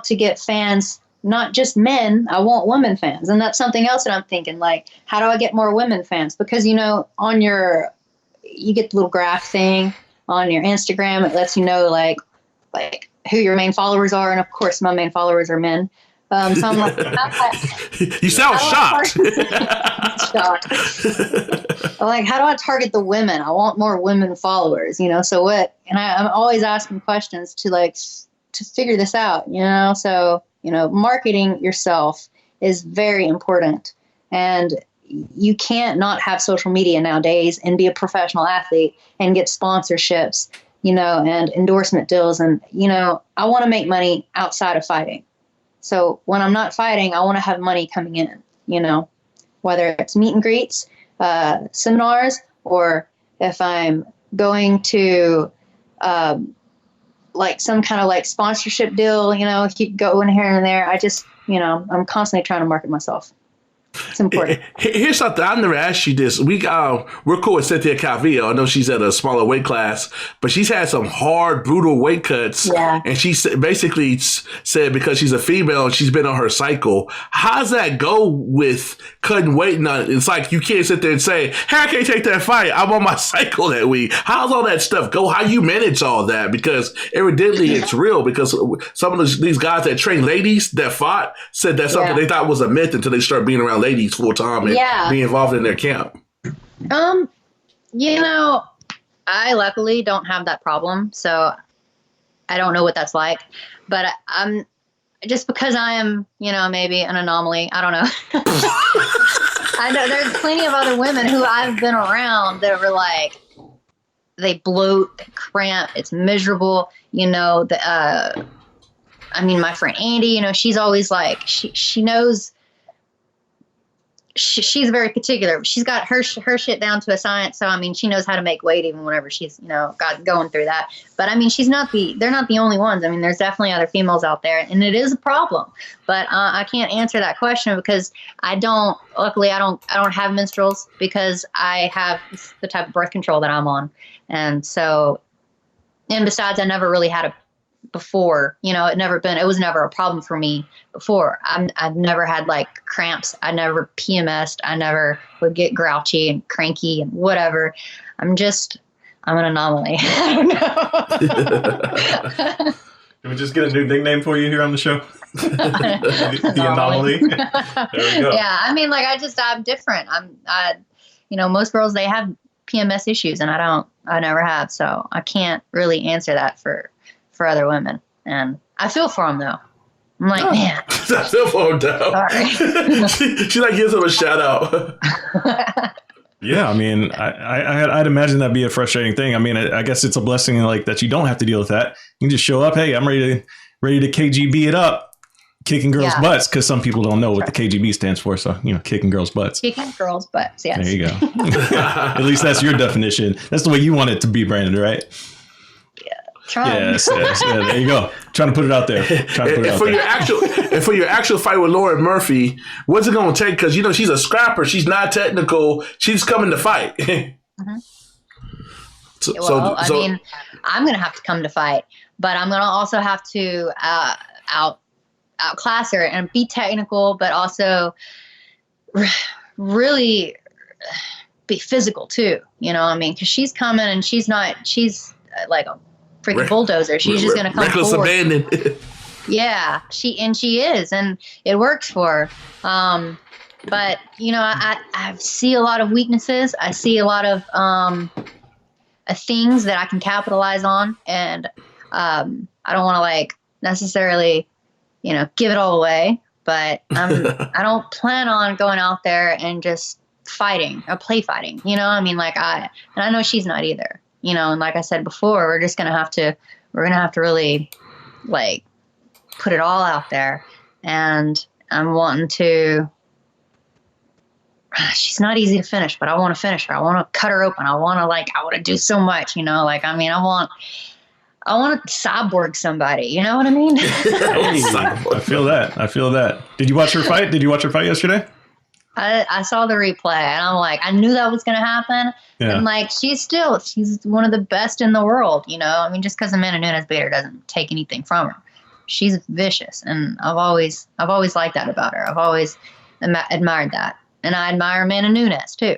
to get fans, not just men. I want women fans. And that's something else that I'm thinking, like, how do I get more women fans? Because, you get the little graph thing on your Instagram. It lets you know like who your main followers are. And of course, my main followers are men. So I'm like, you sound shocked. Shocked. I'm like, how do I target the women? I want more women followers, so what? And I'm always asking questions to figure this out, so, marketing yourself is very important. And you can't not have social media nowadays and be a professional athlete and get sponsorships, and endorsement deals. And, I want to make money outside of fighting. So when I'm not fighting, I want to have money coming in, whether it's meet and greets, seminars, or if I'm going to some kind of sponsorship deal, keep going here and there. I just, I'm constantly trying to market myself. It's important. Here's something. I've never asked you this. We're cool with Cynthia Calvillo. I know she's at a smaller weight class, but she's had some hard, brutal weight cuts. Yeah. And she basically said because she's a female, she's been on her cycle. How's that go with cutting weight? It's like you can't sit there and say, hey, I can't take that fight. I'm on my cycle that week. How's all that stuff go? How you manage all that? Because evidently it's real, because some of these guys that train ladies that fought said that's something they thought was a myth until they start being around ladies full time and be involved in their camp. I luckily don't have that problem, so I don't know what that's like. But I'm just because I am, maybe an anomaly. I don't know. I know there's plenty of other women who I've been around that were like, they bloat, they cramp, it's miserable. My friend Andy, she's always like, she knows. She's very particular. She's got her shit down to a science. So, she knows how to make weight even whenever she's, going through that. But they're not the only ones. There's definitely other females out there, and it is a problem. But I can't answer that question because luckily I don't have menstruals because I have the type of birth control that I'm on. And so, and besides, I never really had before, it was never a problem for me before. I've never had cramps. I never PMS'd. I never would get grouchy and cranky and whatever. I'm an anomaly. I don't know. Can we just get a new nickname for you here on the show? The anomaly. There we go. Yeah. I'm different. Most girls, they have PMS issues and I never have. So I can't really answer that for other women. And I feel for them though. I'm like, man. I feel for them though. Sorry. she gives them a shout out. Yeah, I'd imagine that'd be a frustrating thing. I guess it's a blessing that you don't have to deal with that. You can just show up. Hey, I'm ready to KGB it up, kicking girls' butts, because some people don't know what the KGB stands for. So kicking girls' butts. Kicking girls' butts. Yes. There you go. At least that's your definition. That's the way you want it to be, Brandon, right? Trying. Yes, yeah, there you go. Trying to put it out there. For your actual fight with Lauren Murphy, what's it going to take? Because she's a scrapper. She's not technical. She's coming to fight. Mm-hmm. I'm going to have to come to fight, but I'm going to also have to outclass her and be technical, but also really be physical too. Because she's coming and she's like a freaking bulldozer. She's just going to come reckless forward. abandon. Yeah, she is, and it works for her. But I see a lot of weaknesses. I see a lot of things that I can capitalize on, and I don't want to necessarily, give it all away. But I don't plan on going out there and just fighting or play fighting. And I know she's not either. And like I said before, we're gonna have to really put it all out there. And I'm wanting to. She's not easy to finish, but I want to finish her. I want to cut her open. I want to do so much. I want to cyborg somebody. You know what I mean? I feel that. Did you watch her fight? Yesterday? I saw the replay and I'm like, I knew that was going to happen. Yeah. And like, she's one of the best in the world, you know? I mean, just because Amanda Nunes beat her doesn't take anything from her. She's vicious. And I've always liked that about her. I've always admired that. And I admire Amanda Nunes too.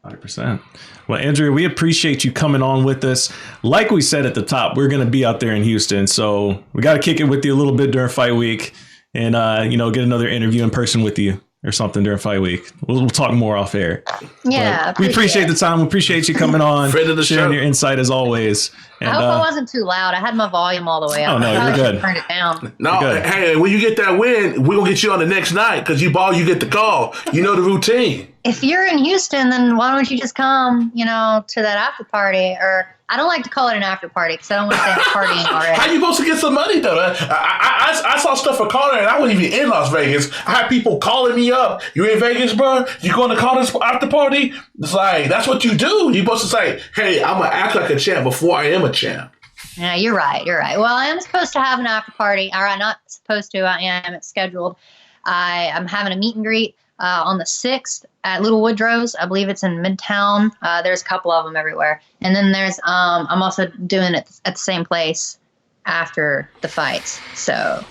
100%. Well, Andrea, we appreciate you coming on with us. Like we said at the top, we're going to be out there in Houston. So we got to kick it with you a little bit during fight week and, get another interview in person with you or something during fight week. We'll talk more off air. Yeah. We appreciate the time. We appreciate you coming on, Friend of the sharing show. your insight as always. And, I hope I wasn't too loud. I had my volume all the way up. Oh, no, I you're good. Turned it down. No, Good. hey, when you get that win, we're going to get you on the next night because you get the call. You know the routine. If you're in Houston, then why don't you just come, to that after party? Or I don't like to call it an after party because I don't want to say I'm partying already. How you supposed to get some money, though? I saw stuff for Connor, and I wasn't even in Las Vegas. I had people calling me up. You in Vegas, bro? You going to Connor's after party? It's like, that's what you do. You're supposed to say, hey, I'm going to act like a champ before I am a champ. Yeah, you're right. Well, I am supposed to have an after party. All right, not supposed to. I am. It's scheduled. I'm having a meet and greet on the 6th at Little Woodrow's. I believe it's in Midtown. There's a couple of them everywhere. And then there's I'm also doing it at the same place after the fights. So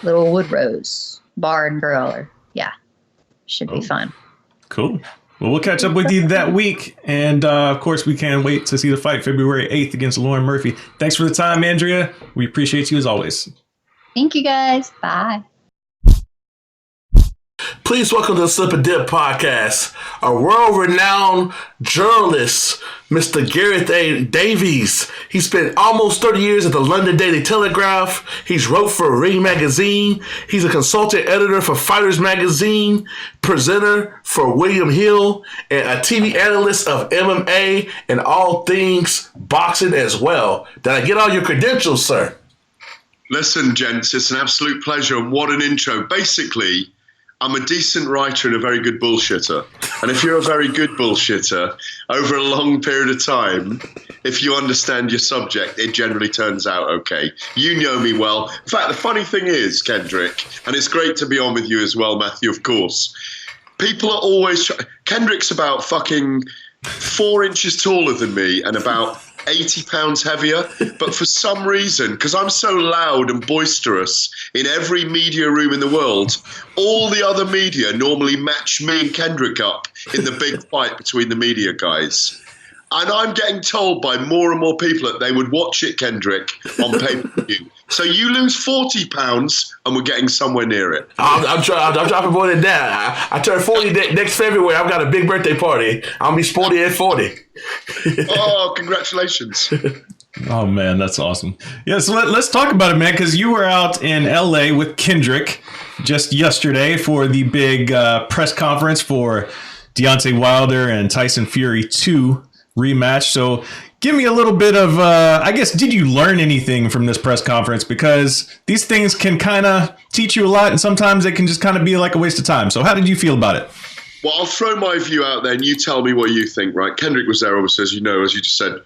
Little Woodrow's Bar and Grill. Should be fun. Cool. Well, we'll catch up with you that week. And, of course, we can't wait to see the fight February 8th against Lauren Murphy. Thanks for the time, Andrea. We appreciate you as always. Thank you, guys. Bye. Please welcome to the Slip and Dip podcast, a world-renowned journalist, Mr. Gareth Davies. He spent almost 30 years at the London Daily Telegraph. He's wrote for Ring Magazine. He's a consultant editor for Fighters Magazine, presenter for William Hill, and a TV analyst of MMA and all things boxing as well. Did I get all your credentials, sir? Listen, gents, it's an absolute pleasure, and what an intro. Basically, I'm a decent writer and a very good bullshitter. And if you're a very good bullshitter, over a long period of time, if you understand your subject, it generally turns out okay. You know me well. In fact, the funny thing is, Kendrick, and it's great to be on with you as well, Matthew, of course, people are always... Kendrick's about fucking 4 inches taller than me and about 80 pounds heavier, but for some reason, because I'm so loud and boisterous in every media room in the world, all the other media normally match me and Kendrick up in the big fight between the media guys. And I'm getting told by more and more people that they would watch it, Kendrick, on pay-per-view. So you lose 40 pounds and we're getting somewhere near it. I'm dropping more than that. I turn 40 next February. I've got a big birthday party. I'll be sporty at 40. Oh, congratulations. Oh, man, that's awesome. Yeah, so let's talk about it, man, because you were out in L.A. with Kendrick just yesterday for the big press conference for Deontay Wilder and Tyson Fury 2 rematch. So give me a little bit of, I guess, did you learn anything from this press conference? Because these things can kind of teach you a lot, and sometimes they can just kind of be like a waste of time. So how did you feel about it? Well, I'll throw my view out there and you tell me what you think, right? Kendrick was there, obviously, as you know, as you just said.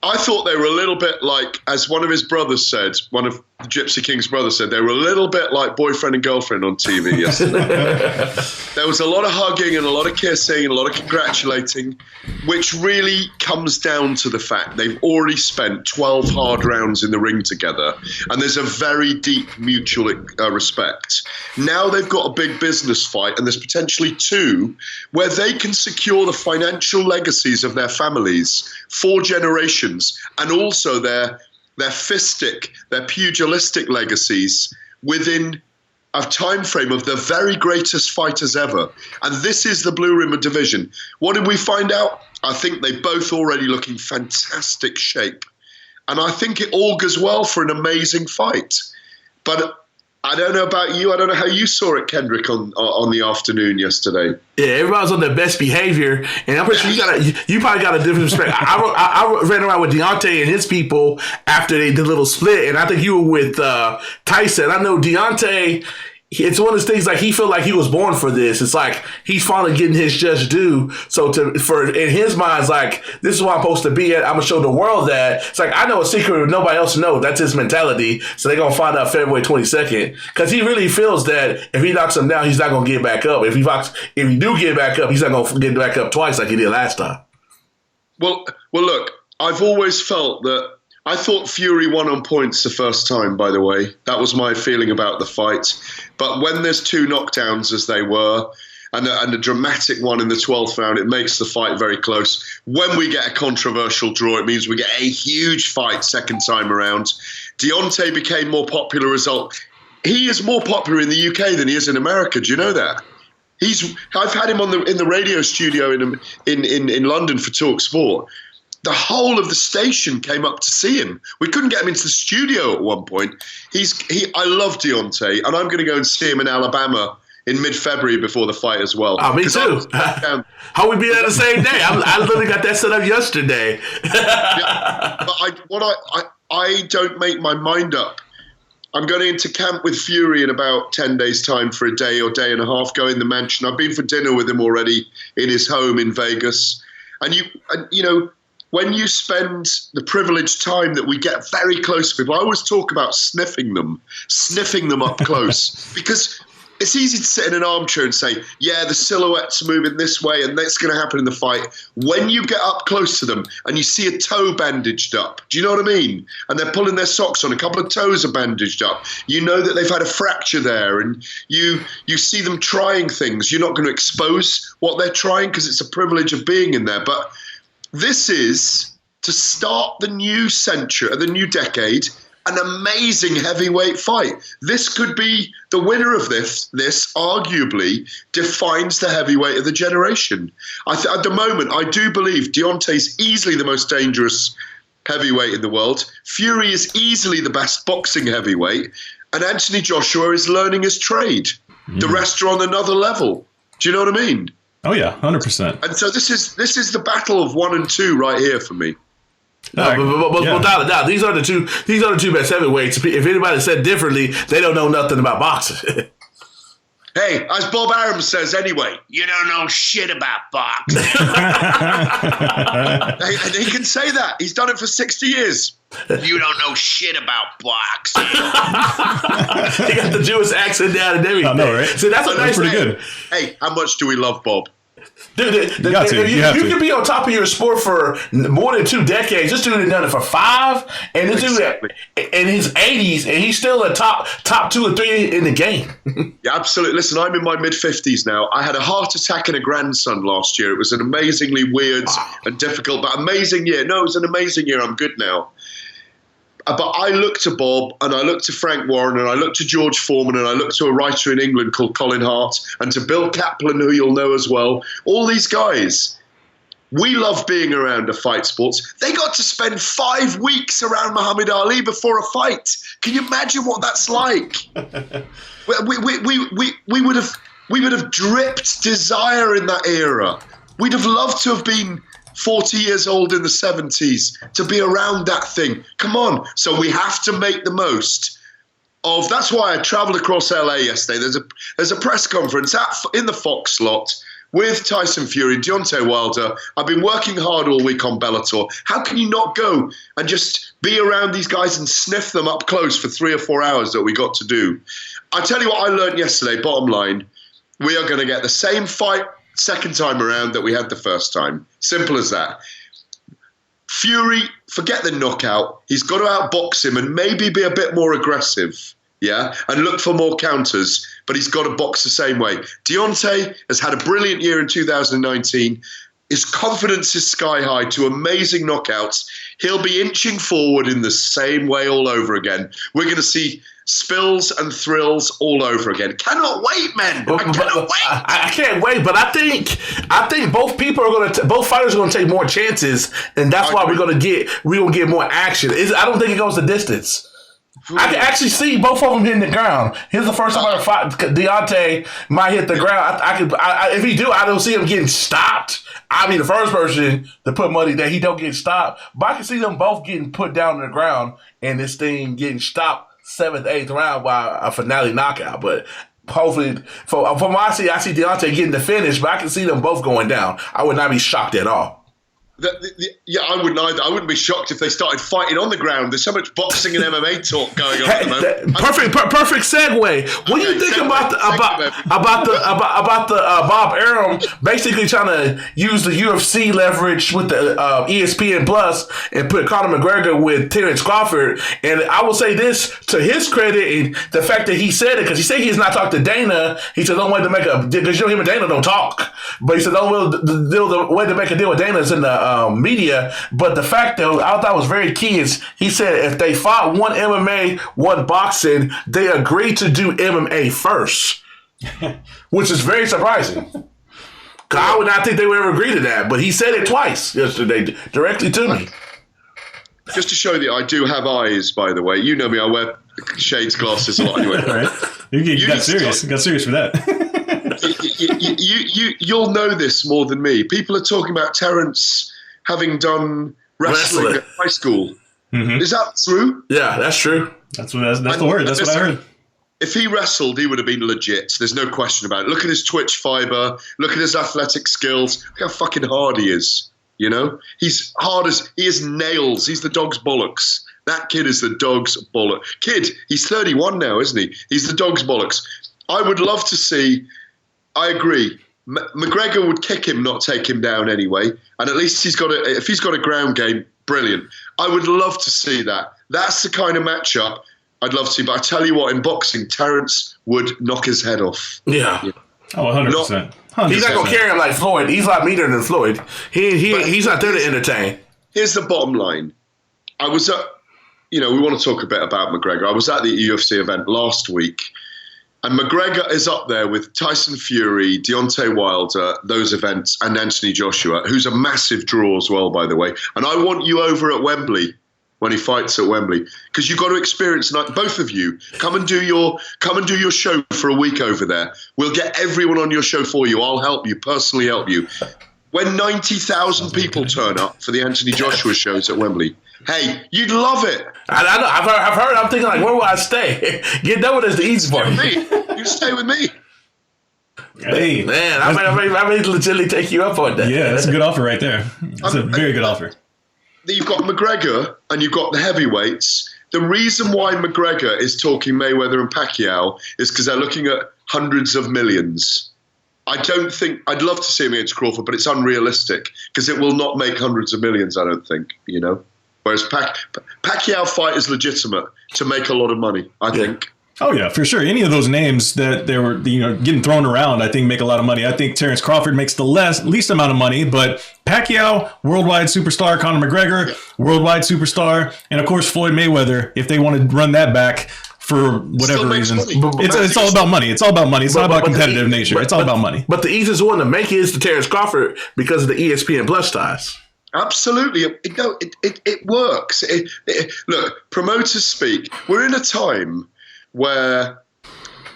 I thought they were a little bit like, as one of his brothers said, one of Gypsy King's brothers said, they were a little bit like boyfriend and girlfriend on TV yesterday. There was a lot of hugging and a lot of kissing and a lot of congratulating, which really comes down to the fact they've already spent 12 hard rounds in the ring together, and there's a very deep mutual respect. Now they've got a big business fight, and there's potentially 2 where they can secure the financial legacies of their families for generations, and also their fistic, their pugilistic legacies within a time frame of the very greatest fighters ever. And this is the Blue Ribbon division. What did we find out? I think they both already look in fantastic shape. And I think it augurs well for an amazing fight. But I don't know about you. I don't know how you saw it, Kendrick, on the afternoon yesterday. Yeah, everybody's on their best behavior, and I'm pretty sure you probably got a different perspective. I ran around with Deontay and his people after they did a little split, and I think you were with Tyson. I know Deontay, it's one of those things like he felt like he was born for this. It's like he's finally getting his just due. So in his mind, it's like, this is where I'm supposed to be at. I'm gonna show the world that. It's like, I know a secret nobody else knows. That's his mentality. So they're gonna find out February 22nd, because he really feels that if he knocks him down, he's not gonna get back up. If he do get back up, he's not gonna get back up twice like he did last time. Well, look, I've always felt that. I thought Fury won on points the first time, by the way. That was my feeling about the fight. But when there's 2 knockdowns, as they were, and a dramatic one in the 12th round, it makes the fight very close. When we get a controversial draw, it means we get a huge fight second time around. Deontay became more popular result. He is more popular in the UK than he is in America. Do you know that? I've had him in the radio studio in London for Talk Sport. The whole of the station came up to see him. We couldn't get him into the studio at one point. I love Deontay, and I'm going to go and see him in Alabama in mid-February before the fight as well. Oh, me too. How we be there the same day? I literally got that set up yesterday. Yeah, but I don't make my mind up. I'm going into camp with Fury in about 10 days' time for a day or day and a half, go in the mansion. I've been for dinner with him already in his home in Vegas. And you know, when you spend the privileged time that we get very close to people, I always talk about sniffing them up close, because it's easy to sit in an armchair and say, yeah, the silhouette's moving this way and that's going to happen in the fight. When you get up close to them and you see a toe bandaged up, do you know what I mean? And they're pulling their socks on, a couple of toes are bandaged up. You know that they've had a fracture there, and you see them trying things. You're not going to expose what they're trying because it's a privilege of being in there. But this is, to start the new century, the new decade, an amazing heavyweight fight. This could be the winner of this. This arguably defines the heavyweight of the generation. At the moment, I do believe Deontay's easily the most dangerous heavyweight in the world. Fury is easily the best boxing heavyweight. And Anthony Joshua is learning his trade. The rest are on another level. Do you know what I mean? Oh yeah, 100%. And so this is the battle of 1 and 2 right here for me. No, but without a doubt, these are the two best heavyweights. If anybody said differently, they don't know nothing about boxing. Hey, as Bob Arum says anyway, you don't know shit about boxing. And he can say that. He's done it for 60 years. You don't know shit about boxing. He got the Jewish accent down and everything. I know, right? So that's a nice pretty thing. good. Hey, how much do we love Bob? Dude, you can be on top of your sport for more than 2 decades. This dude has done it for 5, and this dude in his 80s, and he's still a top 2 or 3 in the game. Yeah, absolutely. Listen, I'm in my mid-50s now. I had a heart attack and a grandson last year. It was an amazingly weird and difficult, but amazing year. No, it was an amazing year. I'm good now. But I looked to Bob, and I looked to Frank Warren, and I looked to George Foreman, and I looked to a writer in England called Colin Hart, and to Bill Kaplan, who you'll know as well. All these guys, we love being around the fight sports. They got to spend 5 weeks around Muhammad Ali before a fight. Can you imagine what that's like? We would have dripped desire in that era. We'd have loved to have been 40 years old in the 70s to be around that thing. Come on. So we have to make the most of. That's why I traveled across LA yesterday. There's a press conference in the Fox slot with Tyson Fury, Deontay Wilder. I've been working hard all week on Bellator. How can you not go and just be around these guys and sniff them up close for 3 or 4 hours that we got to do? I tell you what I learned yesterday, bottom line, we are going to get the same fight second time around that we had the first time. Simple as that. Fury, forget the knockout. He's got to outbox him and maybe be a bit more aggressive, yeah, and look for more counters, but he's got to box the same way. Deontay has had a brilliant year in 2019. His confidence is sky high, to amazing knockouts. He'll be inching forward in the same way all over again. We're going to see spills and thrills all over again. Cannot wait, man. I cannot wait. I can't wait, but I think both people are going to, both fighters are going to take more chances, and that's why we're going to get more action. I don't think it goes the distance. I can actually see both of them hitting the ground. Here's the first time I fought. Deontay might hit the ground. If he do, I don't see him getting stopped. I'll be the first person to put money that he don't get stopped. But I can see them both getting put down on the ground and this thing getting stopped 7th, 8th round by a finale knockout. But hopefully, from what I see Deontay getting the finish, but I can see them both going down. I would not be shocked at all. Yeah, I wouldn't either. I wouldn't be shocked if they started fighting on the ground. There's so much boxing and MMA talk going on at the moment. Perfect segue. What do you think about the Bob Arum basically trying to use the UFC leverage with the ESPN Plus and put Conor McGregor with Terrence Crawford? And I will say this to his credit, and the fact that he said it, because he said he has not talked to Dana. He said the only way to make because him and Dana don't talk. But he said the way to make a deal with Dana is in the media. But the fact that I thought was very key is he said if they fought one MMA, one boxing, they agreed to do MMA first, which is very surprising. Cause I would not think they would ever agree to that. But he said it twice yesterday directly to me. Just to show that I do have eyes, by the way. You know me, I wear shades glasses a lot anyway. Right. You got serious. You got serious for that. You'll know this more than me. People are talking about Terrence having done wrestling at high school. Mm-hmm. Is that true? Yeah, that's true. That's the word. That's what I heard. If he wrestled, he would have been legit. There's no question about it. Look at his twitch fiber. Look at his athletic skills. Look how fucking hard he is. You know? He's hard as... He is nails. He's the dog's bollocks. That kid is the dog's bollocks. Kid, he's 31 now, isn't he? He's the dog's bollocks. I would love to see... I agree. McGregor would kick him, not take him down anyway. And at least if he's got a ground game, brilliant. I would love to see that. That's the kind of matchup I'd love to see. But I tell you what, in boxing, Terrence would knock his head off. Yeah. Oh, 100%. He's not going to carry him like Floyd. He's a lot meaner than Floyd. He's not there to entertain. Here's the bottom line. I was at, we want to talk a bit about McGregor. I was at the UFC event last week. And McGregor is up there with Tyson Fury, Deontay Wilder, those events, and Anthony Joshua, who's a massive draw as well, by the way. And I want you over at Wembley when he fights at Wembley, because you've got to experience, both of you, come and do your show for a week over there. We'll get everyone on your show for you. I'll help you, personally help you. When 90,000 people turn up for the Anthony Joshua shows at Wembley, hey, you'd love it. I know. I've heard. I'm thinking like, where will I stay? Get that one is the easy part. You stay with me. Hey, man, I may legitimately take you up on that. Yeah, that's a good offer right there. That's a very good offer. You've got McGregor and you've got the heavyweights. The reason why McGregor is talking Mayweather and Pacquiao is because they're looking at hundreds of millions. I'd love to see him against Crawford, but it's unrealistic because it will not make hundreds of millions, I don't think, Whereas Pacquiao fight is legitimate to make a lot of money, I think. Oh, yeah, for sure. Any of those names that they were getting thrown around, I think, make a lot of money. I think Terrence Crawford makes the least amount of money, but Pacquiao, worldwide superstar, Conor McGregor, worldwide superstar, and, of course, Floyd Mayweather, if they want to run that back for whatever reason. It's all about money. It's all about money. It's not about competitive nature. It's all about money. But the easiest one to make is the Terrence Crawford because of the ESPN Plus ties. Absolutely. It works. Look, promoters speak. We're in a time where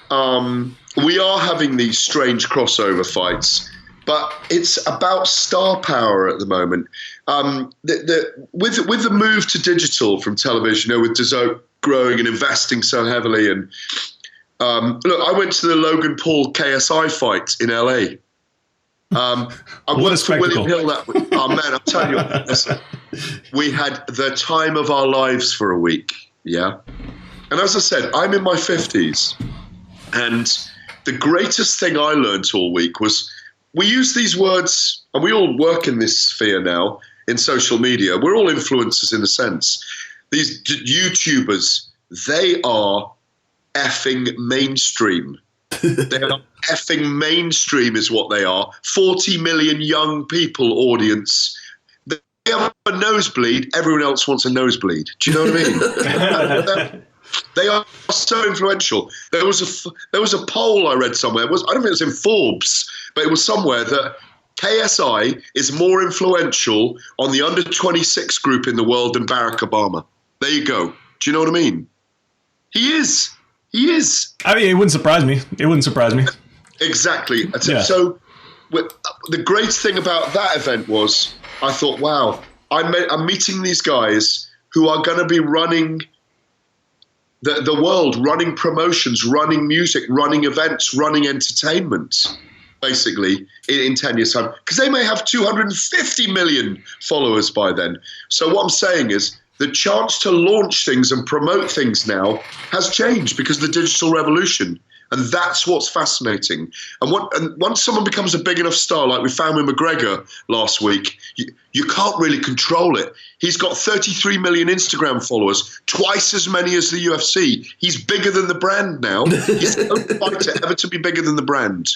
we are having these strange crossover fights, but it's about star power at the moment. With the move to digital from television, with DAZN growing and investing so heavily, and look, I went to the Logan Paul KSI fight in LA. I worked for William Hill that week. Oh man, I'm telling you, listen, we had the time of our lives for a week. Yeah. And as I said, I'm in my 50s. And the greatest thing I learned all week was we use these words, and we all work in this sphere now in social media. We're all influencers in a sense. These YouTubers, they are effing mainstream. They are effing mainstream is what they are. 40 million young people audience. They have a nosebleed. Everyone else wants a nosebleed. Do you know what I mean? They are so influential. There was a poll I read somewhere. I don't think it was in Forbes, but it was somewhere that KSI is more influential on the under 26 group in the world than Barack Obama. There you go. Do you know what I mean? He is. I mean, it wouldn't surprise me. Exactly. Yeah. So the great thing about that event was I thought, wow, I'm meeting these guys who are going to be running the world, running promotions, running music, running events, running entertainment, basically, in 10 years' time. Because they may have 250 million followers by then. So what I'm saying is the chance to launch things and promote things now has changed because of the digital revolution. And that's what's fascinating. And once someone becomes a big enough star, like we found with McGregor last week, you can't really control it. He's got 33 million Instagram followers, twice as many as the UFC. He's bigger than the brand now. He's the only fighter ever to be bigger than the brand.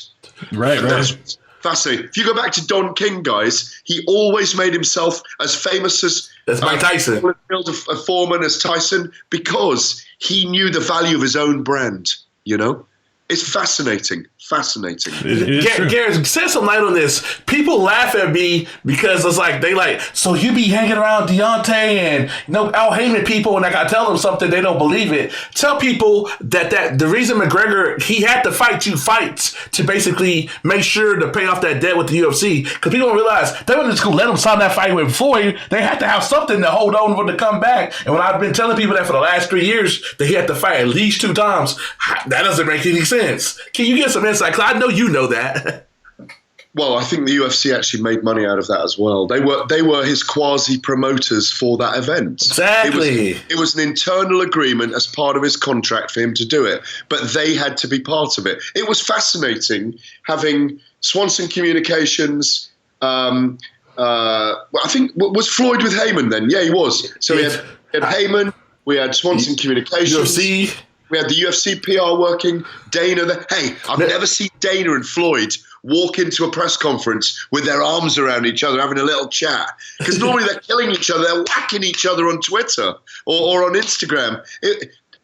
Right. That's fascinating. If you go back to Don King, guys, he always made himself as famous as Mike Tyson, a Foreman, as Tyson, because he knew the value of his own brand, you know? It's fascinating. Fascinating. Gareth, shed some light on this. People laugh at me because it's like, so you be hanging around Deontay and Al Heyman people, and I gotta tell them something, they don't believe it. Tell people that the reason McGregor, he had to fight 2 fights to basically make sure to pay off that debt with the UFC, because people don't realize they weren't just gonna let him sign that fight with Floyd. They had to have something to hold on for to come back. And when I've been telling people that for the last 3 years, that he had to fight at least 2 times, that doesn't make any sense. Can you get some insight? Because I know you know that. Well, I think the UFC actually made money out of that as well. They were his quasi promoters for that event. Exactly. It was an internal agreement as part of his contract for him to do it, but they had to be part of it. It was fascinating having Swanson Communications. I think was Floyd with Heyman then? Yeah, he was. So we had Heyman. We had Swanson Communications. UFC. We had the UFC PR working. Dana. Hey, I've never seen Dana and Floyd walk into a press conference with their arms around each other, having a little chat. Because normally they're killing each other. They're whacking each other on Twitter or on Instagram.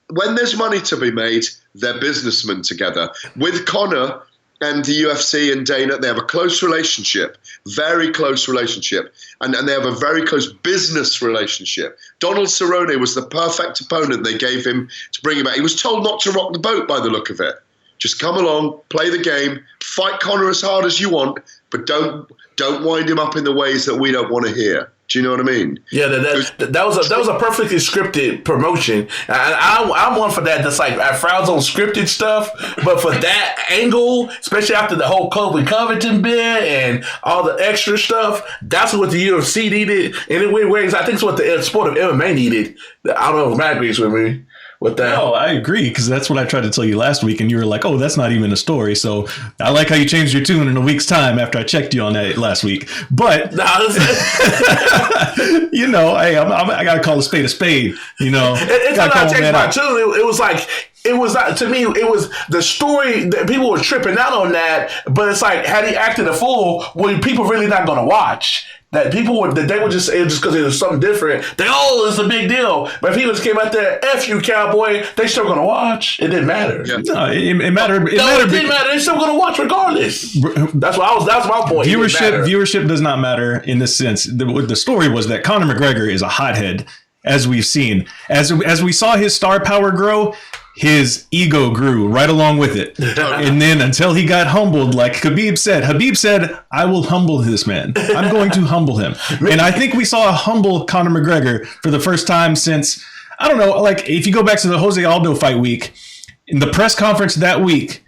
When there's money to be made, they're businessmen together. With Conor and the UFC and Dana, they have a close relationship, very close relationship, and they have a very close business relationship. Donald Cerrone was the perfect opponent they gave him to bring him back. He was told not to rock the boat by the look of it. Just come along, play the game, fight Conor as hard as you want, but don't wind him up in the ways that we don't want to hear. Do you know what I mean? Yeah, that was a perfectly scripted promotion. I'm one for that. That's like, I frowns on scripted stuff, but for that angle, especially after the whole Kobe Covington bit and all the extra stuff, that's what the UFC needed. And in weird ways, I think it's what the sport of MMA needed. I don't know if Matt agrees with me with that. No, I agree, because that's what I tried to tell you last week, and you were like, "Oh, that's not even a story." So I like how you changed your tune in a week's time after I checked you on that last week. But you know, hey, I gotta call a spade a spade. You know, it's not I changed my tune. It was like. It was not, to me, it was the story that people were tripping out on that, but it's like, had he acted a fool, were people really not going to watch? That people would, that they would just because it was something different, it's a big deal. But if he just came out there, F you, cowboy, they still going to watch. It didn't matter. Yeah. No, it mattered. It didn't matter. They're still going to watch regardless. That's my point. Viewership does not matter in this sense. The story was that Conor McGregor is a hothead, as we've seen. As we saw his star power grow, his ego grew right along with it. And then until he got humbled, like Habib said, I will humble this man. I'm going to humble him. And I think we saw a humble Conor McGregor for the first time since, I don't know, like if you go back to the Jose Aldo fight week, in the press conference that week,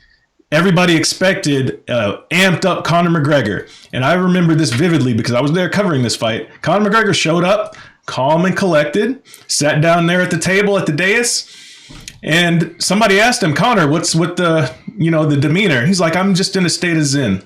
everybody expected amped up Conor McGregor. And I remember this vividly because I was there covering this fight. Conor McGregor showed up, calm and collected, sat down there at the table at the dais. And somebody asked him, Conor, what's with the demeanor? He's like, I'm just in a state of zen.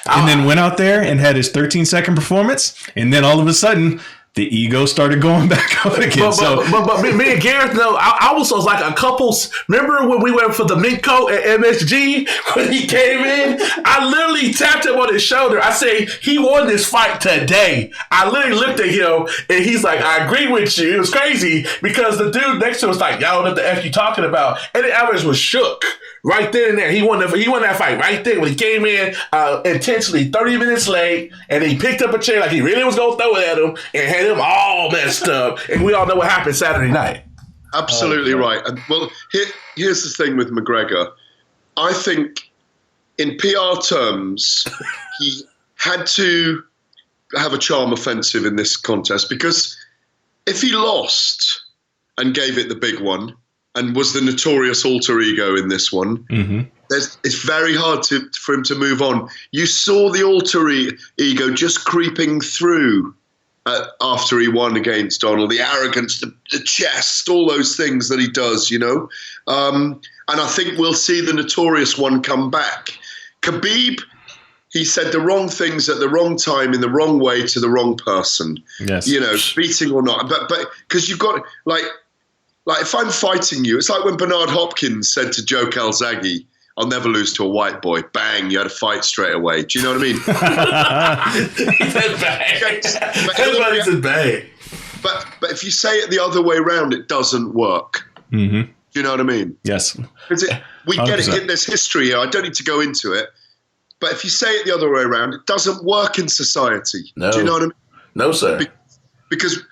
And then went out there and had his 13-second performance. And then all of a sudden, the ego started going back up again. But me and Gareth, I was like a couple. Remember when we went for the mink coat at MSG when he came in? I literally tapped him on his shoulder. I say, he won this fight today. I literally looked at him and he's like, I agree with you. It was crazy because the dude next to us was like, y'all know what the F you talking about? And the Alvarez was shook. Right then and there, he won that fight right there when he came in intentionally 30 minutes late, and he picked up a chair like he really was going to throw it at him and had him all messed up. And we all know what happened Saturday night. Absolutely right. And well, here's the thing with McGregor. I think in PR terms, he had to have a charm offensive in this contest because if he lost and gave it the big one, and was the notorious alter ego in this one. Mm-hmm. It's very hard for him to move on. You saw the alter ego just creeping through after he won against Donald, the arrogance, the chest, all those things that he does, and I think we'll see the notorious one come back. Khabib, he said the wrong things at the wrong time in the wrong way to the wrong person. Yes. Beating or not, but because you've got like if I'm fighting you, it's like when Bernard Hopkins said to Joe Calzaghe, "I'll never lose to a white boy." Bang, you had a fight straight away. Do you know what I mean? He said bang. Everybody said bang. But if you say it the other way around, it doesn't work. Mm-hmm. Do you know what I mean? Yes. We get it. There's history here. I don't need to go into it. But if you say it the other way around, it doesn't work in society. No. Do you know what I mean? No, sir. Because,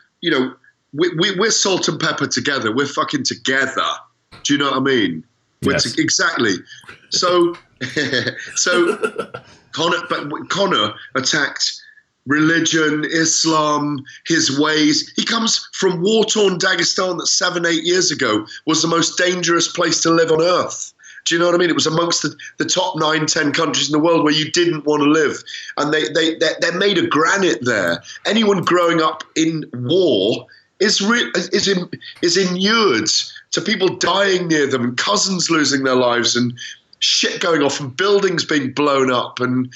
we're salt and pepper together. We're fucking together. Do you know what I mean? Yes. Exactly. So Conor attacked religion, Islam, his ways. He comes from war-torn Dagestan that 7-8 years ago was the most dangerous place to live on earth. Do you know what I mean? It was amongst the top 9-10 countries in the world where you didn't want to live. And they're made of granite there. Anyone growing up in war is inured to people dying near them and cousins losing their lives and shit going off and buildings being blown up and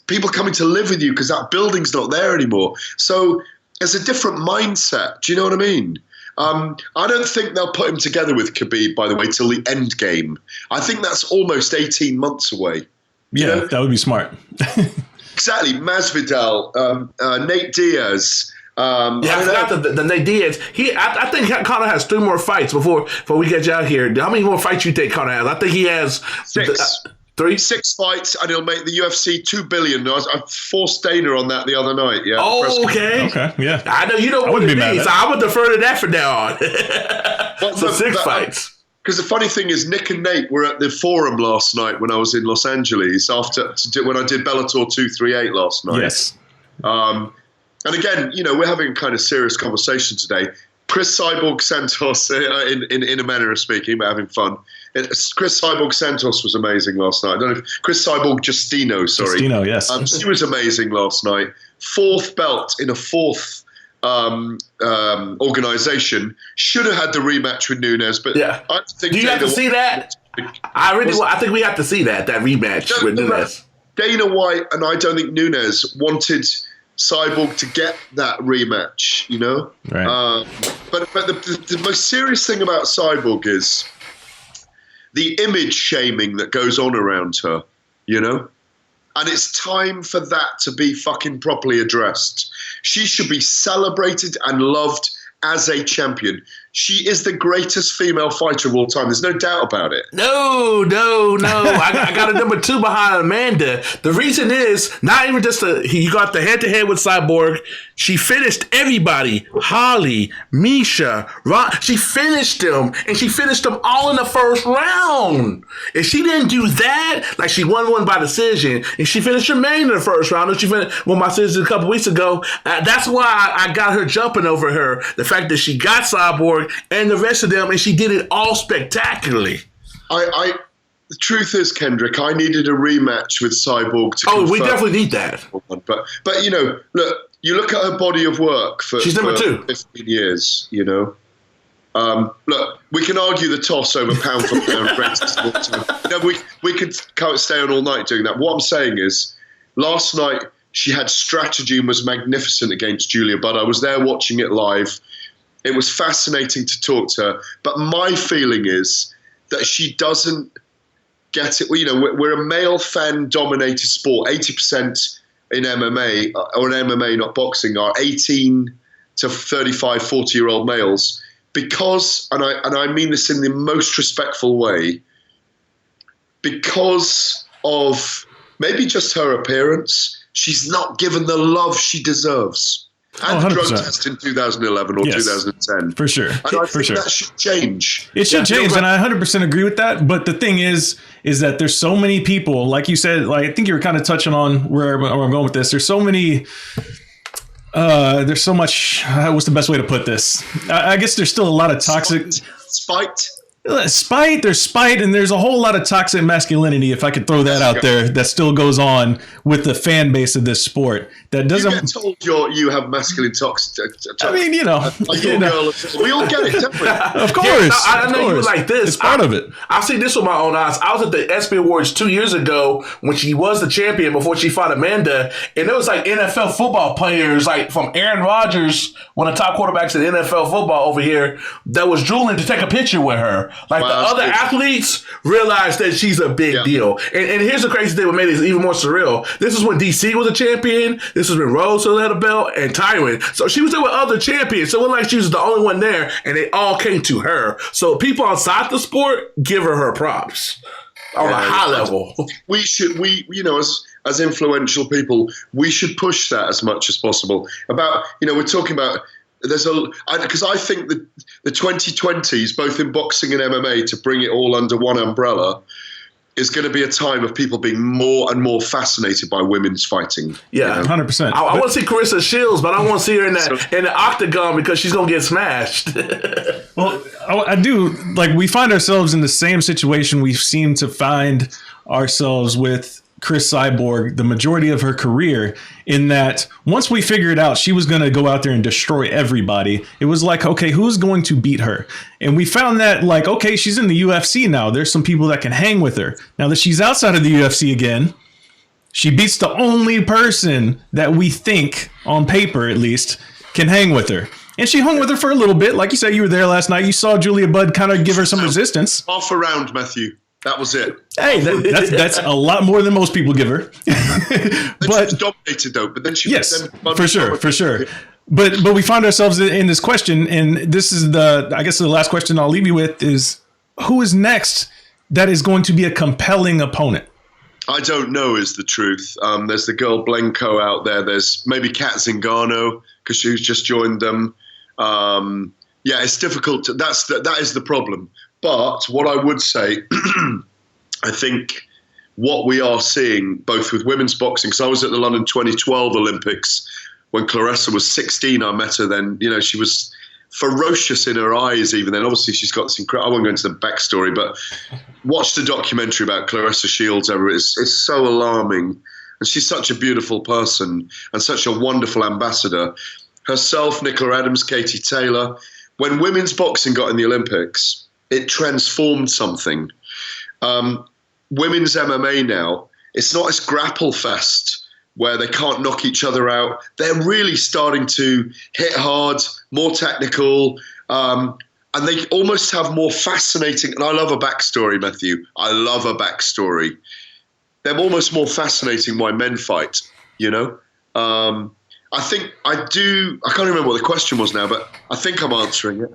people coming to live with you because that building's not there anymore. So there's a different mindset. Do you know what I mean? I don't think they'll put him together with Khabib, by the way, till the end game. I think that's almost 18 months away. That would be smart. Exactly. Masvidal, Nate Diaz. I forgot the Nate Diaz. I think Conor has 3 more fights before we get you out here. How many more fights you think Conor has? I think he has 6. 3? 6 fights, and he'll make the UFC $2 billion. I forced Dana on that the other night. Yeah. Oh, okay. Yeah. I know you don't want to be, so I would defer to that from now on. So 6 fights. Because the funny thing is, Nick and Nate were at the Forum last night when I was in Los Angeles when I did Bellator 238 last night. Yes. And again, we're having a kind of serious conversation today. Chris Cyborg Santos, in a manner of speaking, but having fun. Chris Cyborg Santos was amazing last night. I don't know if Chris Cyborg Justino, sorry. Justino, yes. She was amazing last night. 4th belt in a 4th organization. Should have had the rematch with Nunes, but yeah. I think do you have to see that? I think we have to see that rematch with Nunes. Dana White and I don't think Nunes wanted Cyborg to get that rematch, Right. But the most serious thing about Cyborg is the image shaming that goes on around her, and it's time for that to be fucking properly addressed. She should be celebrated and loved as a champion. She is the greatest female fighter of all time. There's no doubt about it. No. I got a number 2 behind Amanda. The reason is not even just you got the head-to-head with Cyborg. She finished everybody. Holly, Misha, Ron. She finished them, and she finished them all in the first round. If she didn't do that, like she won one by decision, and she finished Jermaine in the first round, and she finished my sister a couple weeks ago. That's why I got her jumping over her. The fact that she got Cyborg and the rest of them, and she did it all spectacularly. The truth is, Kendrick, I needed a rematch with Cyborg to confirm. We definitely need that. But look, you look at her body of work she's number 2. 15 years, Look, we can argue the toss over pound for pound greatest of all time. We could stay on all night doing that. What I'm saying is, last night she had strategy and was magnificent against Julia Budd. I was there watching it live. It was fascinating to talk to her. But my feeling is that she doesn't get it. We're a male fan-dominated sport. 80% in MMA, or in MMA, not boxing, are 18 to 35, 40-year-old males. Because, and I mean this in the most respectful way, because of maybe just her appearance, she's not given the love she deserves. And the drug test in 2011 or 2010. For sure. And I think that should change. It should change, and I 100% agree with that. But the thing is that there's so many people, like you said, I think you were kind of touching on where I'm going with this. There's so many, there's so much, what's the best way to put this? I guess there's still a lot of toxic spite. Spite, there's spite, and there's a whole lot of toxic masculinity, if I could throw that out there, that still goes on with the fan base of this sport. That doesn't. You get told you have masculine toxic. I mean, you know, we all get it, don't we? Of course. Yeah, I know you were like this. It's part of it. I've seen this with my own eyes. I was at the ESPY Awards 2 years ago when she was the champion before she fought Amanda, and there was like NFL football players, like from Aaron Rodgers, one of the top quarterbacks in NFL football over here, that was drooling to take a picture with her. Like, the other athletes realized that she's a big deal. And here's the crazy thing that made it even more surreal. This is when DC was a champion. This is when Rose had a belt and Tyron. So she was there with other champions. So it wasn't like she was the only one there, and they all came to her. So people outside the sport give her props on a high level. We as influential people, we should push that as much as possible. About, we're talking about, because I think that the 2020s, both in boxing and MMA, to bring it all under one umbrella, is going to be a time of people being more and more fascinated by women's fighting. Yeah, 100%. I want to see Carissa Shields, but I don't want to see her in the octagon because she's going to get smashed. Well, I do. Like, we find ourselves in the same situation we seem to find ourselves with Chris Cyborg the majority of her career, in that once we figured out she was going to go out there and destroy everybody, it was like, okay, who's going to beat her? And we found that, like, okay, she's in the UFC now. There's some people that can hang with her. Now that she's outside of the UFC again, she beats the only person that we think, on paper at least, can hang with her. And she hung with her for a little bit. Like you said, you were there last night. You saw Julia Budd kind of give her some resistance. Half a round, Matthew. That was it. Hey, that's a lot more than most people give her. But she was dominated, though. But then she for sure. But we find ourselves in this question, and this is the last question I'll leave you with is, who is next that is going to be a compelling opponent? I don't know is the truth. There's the girl Blenko out there. There's maybe Kat Zingano because she's just joined them. It's difficult. That is the problem. But what I would say, I think what we are seeing both with women's boxing, because I was at the London 2012 Olympics when Clarissa was 16. I met her then. She was ferocious in her eyes even then. Obviously, she's got this incredible, I won't go into the backstory, but watch the documentary about Clarissa Shields. It's so alarming. And she's such a beautiful person and such a wonderful ambassador. Herself, Nicola Adams, Katie Taylor. When women's boxing got in the Olympics, it transformed something. Women's MMA now, it's not this grapple fest where they can't knock each other out. They're really starting to hit hard, more technical, and they almost have more fascinating, and I love a backstory, Matthew. I love a backstory. They're almost more fascinating why men fight, I can't remember what the question was now, but I think I'm answering it.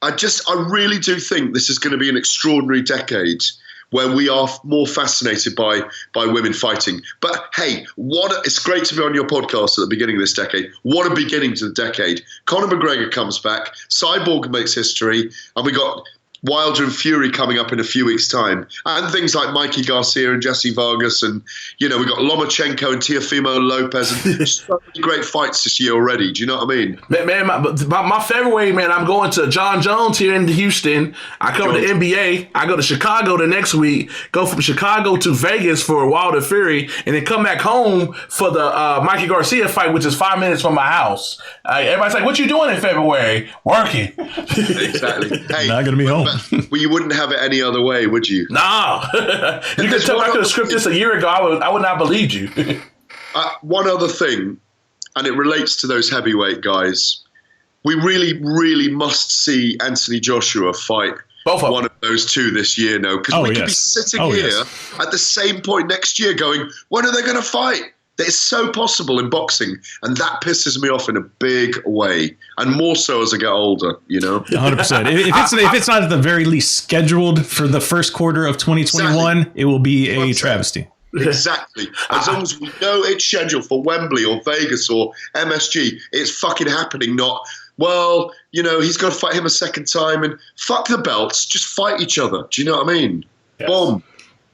I really do think this is going to be an extraordinary decade where we are more fascinated by women fighting. But hey, it's great to be on your podcast at the beginning of this decade. What a beginning to the decade. Conor McGregor comes back, Cyborg makes history, and we got Wilder and Fury coming up in a few weeks' time. And things like Mikey Garcia and Jesse Vargas, and, we got Lomachenko and Teofimo Lopez, and so many great fights this year already. Do you know what I mean? Man, my February, man, I'm going to John Jones here in Houston. I cover the NBA. I go to Chicago the next week, go from Chicago to Vegas for Wilder Fury, and then come back home for the Mikey Garcia fight, which is 5 minutes from my house. Everybody's like, what you doing in February? Working. Exactly. Hey, not going to be home. Well, you wouldn't have it any other way, would you? No. You could tell me I could have scripted this a year ago. I would not believe you. One other thing, and it relates to those heavyweight guys. We really, really must see Anthony Joshua fight one of those two this year now. Because we could be sitting here at the same point next year going, when are they going to fight? It's so possible in boxing, and that pisses me off in a big way, and more so as I get older, 100%. If it's not at the very least scheduled for the first quarter of 2021, it will be a travesty. Exactly. As long as we know it's scheduled for Wembley or Vegas or MSG, it's fucking happening, not, he's got to fight him a second time, and fuck the belts, just fight each other. Do you know what I mean? Yes. Boom.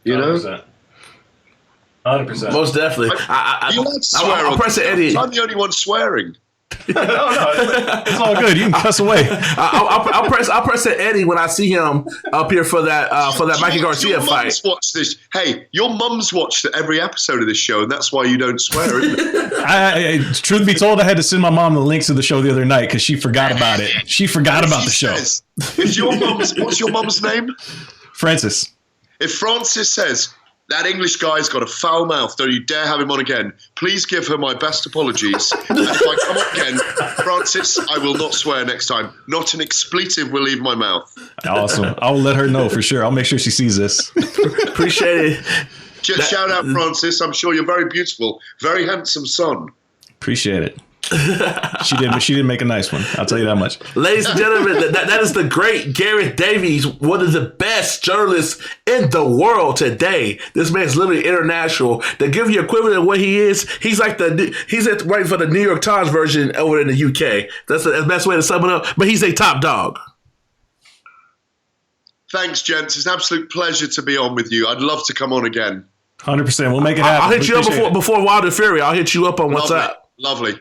100%. 100%. Most definitely. You like swear I'm pressing Eddie. I'm the only one swearing. No, it's all good. You can cuss away. I'll press at Eddie when I see him up here for that Mikey Garcia fight. Watched this. Hey, your mum's watched every episode of this show, and that's why you don't swear, isn't it? Truth be told, I had to send my mom the links to the show the other night because she forgot about it. She forgot about the show. What's your mum's name? Francis. If Francis says, that English guy's got a foul mouth, don't you dare have him on again, please give her my best apologies. And if I come up again, Francis, I will not swear next time. Not an expletive will leave my mouth. Awesome. I'll let her know for sure. I'll make sure she sees this. Appreciate it. Shout out, Francis. I'm sure you're very beautiful. Very handsome son. Appreciate it. She did make a nice one. I'll tell you that much. Ladies and gentlemen, that is the great Gareth Davies, one of the best journalists in the world today. This man's literally international. To give you equivalent of what he is, he's writing for the New York Times version over in the UK. That's the best way to sum it up. But he's a top dog. Thanks, gents. It's an absolute pleasure to be on with you. I'd love to come on again. 100%. We'll make it happen. I'll hit you up before Wilder Fury. I'll hit you up on WhatsApp. Lovely.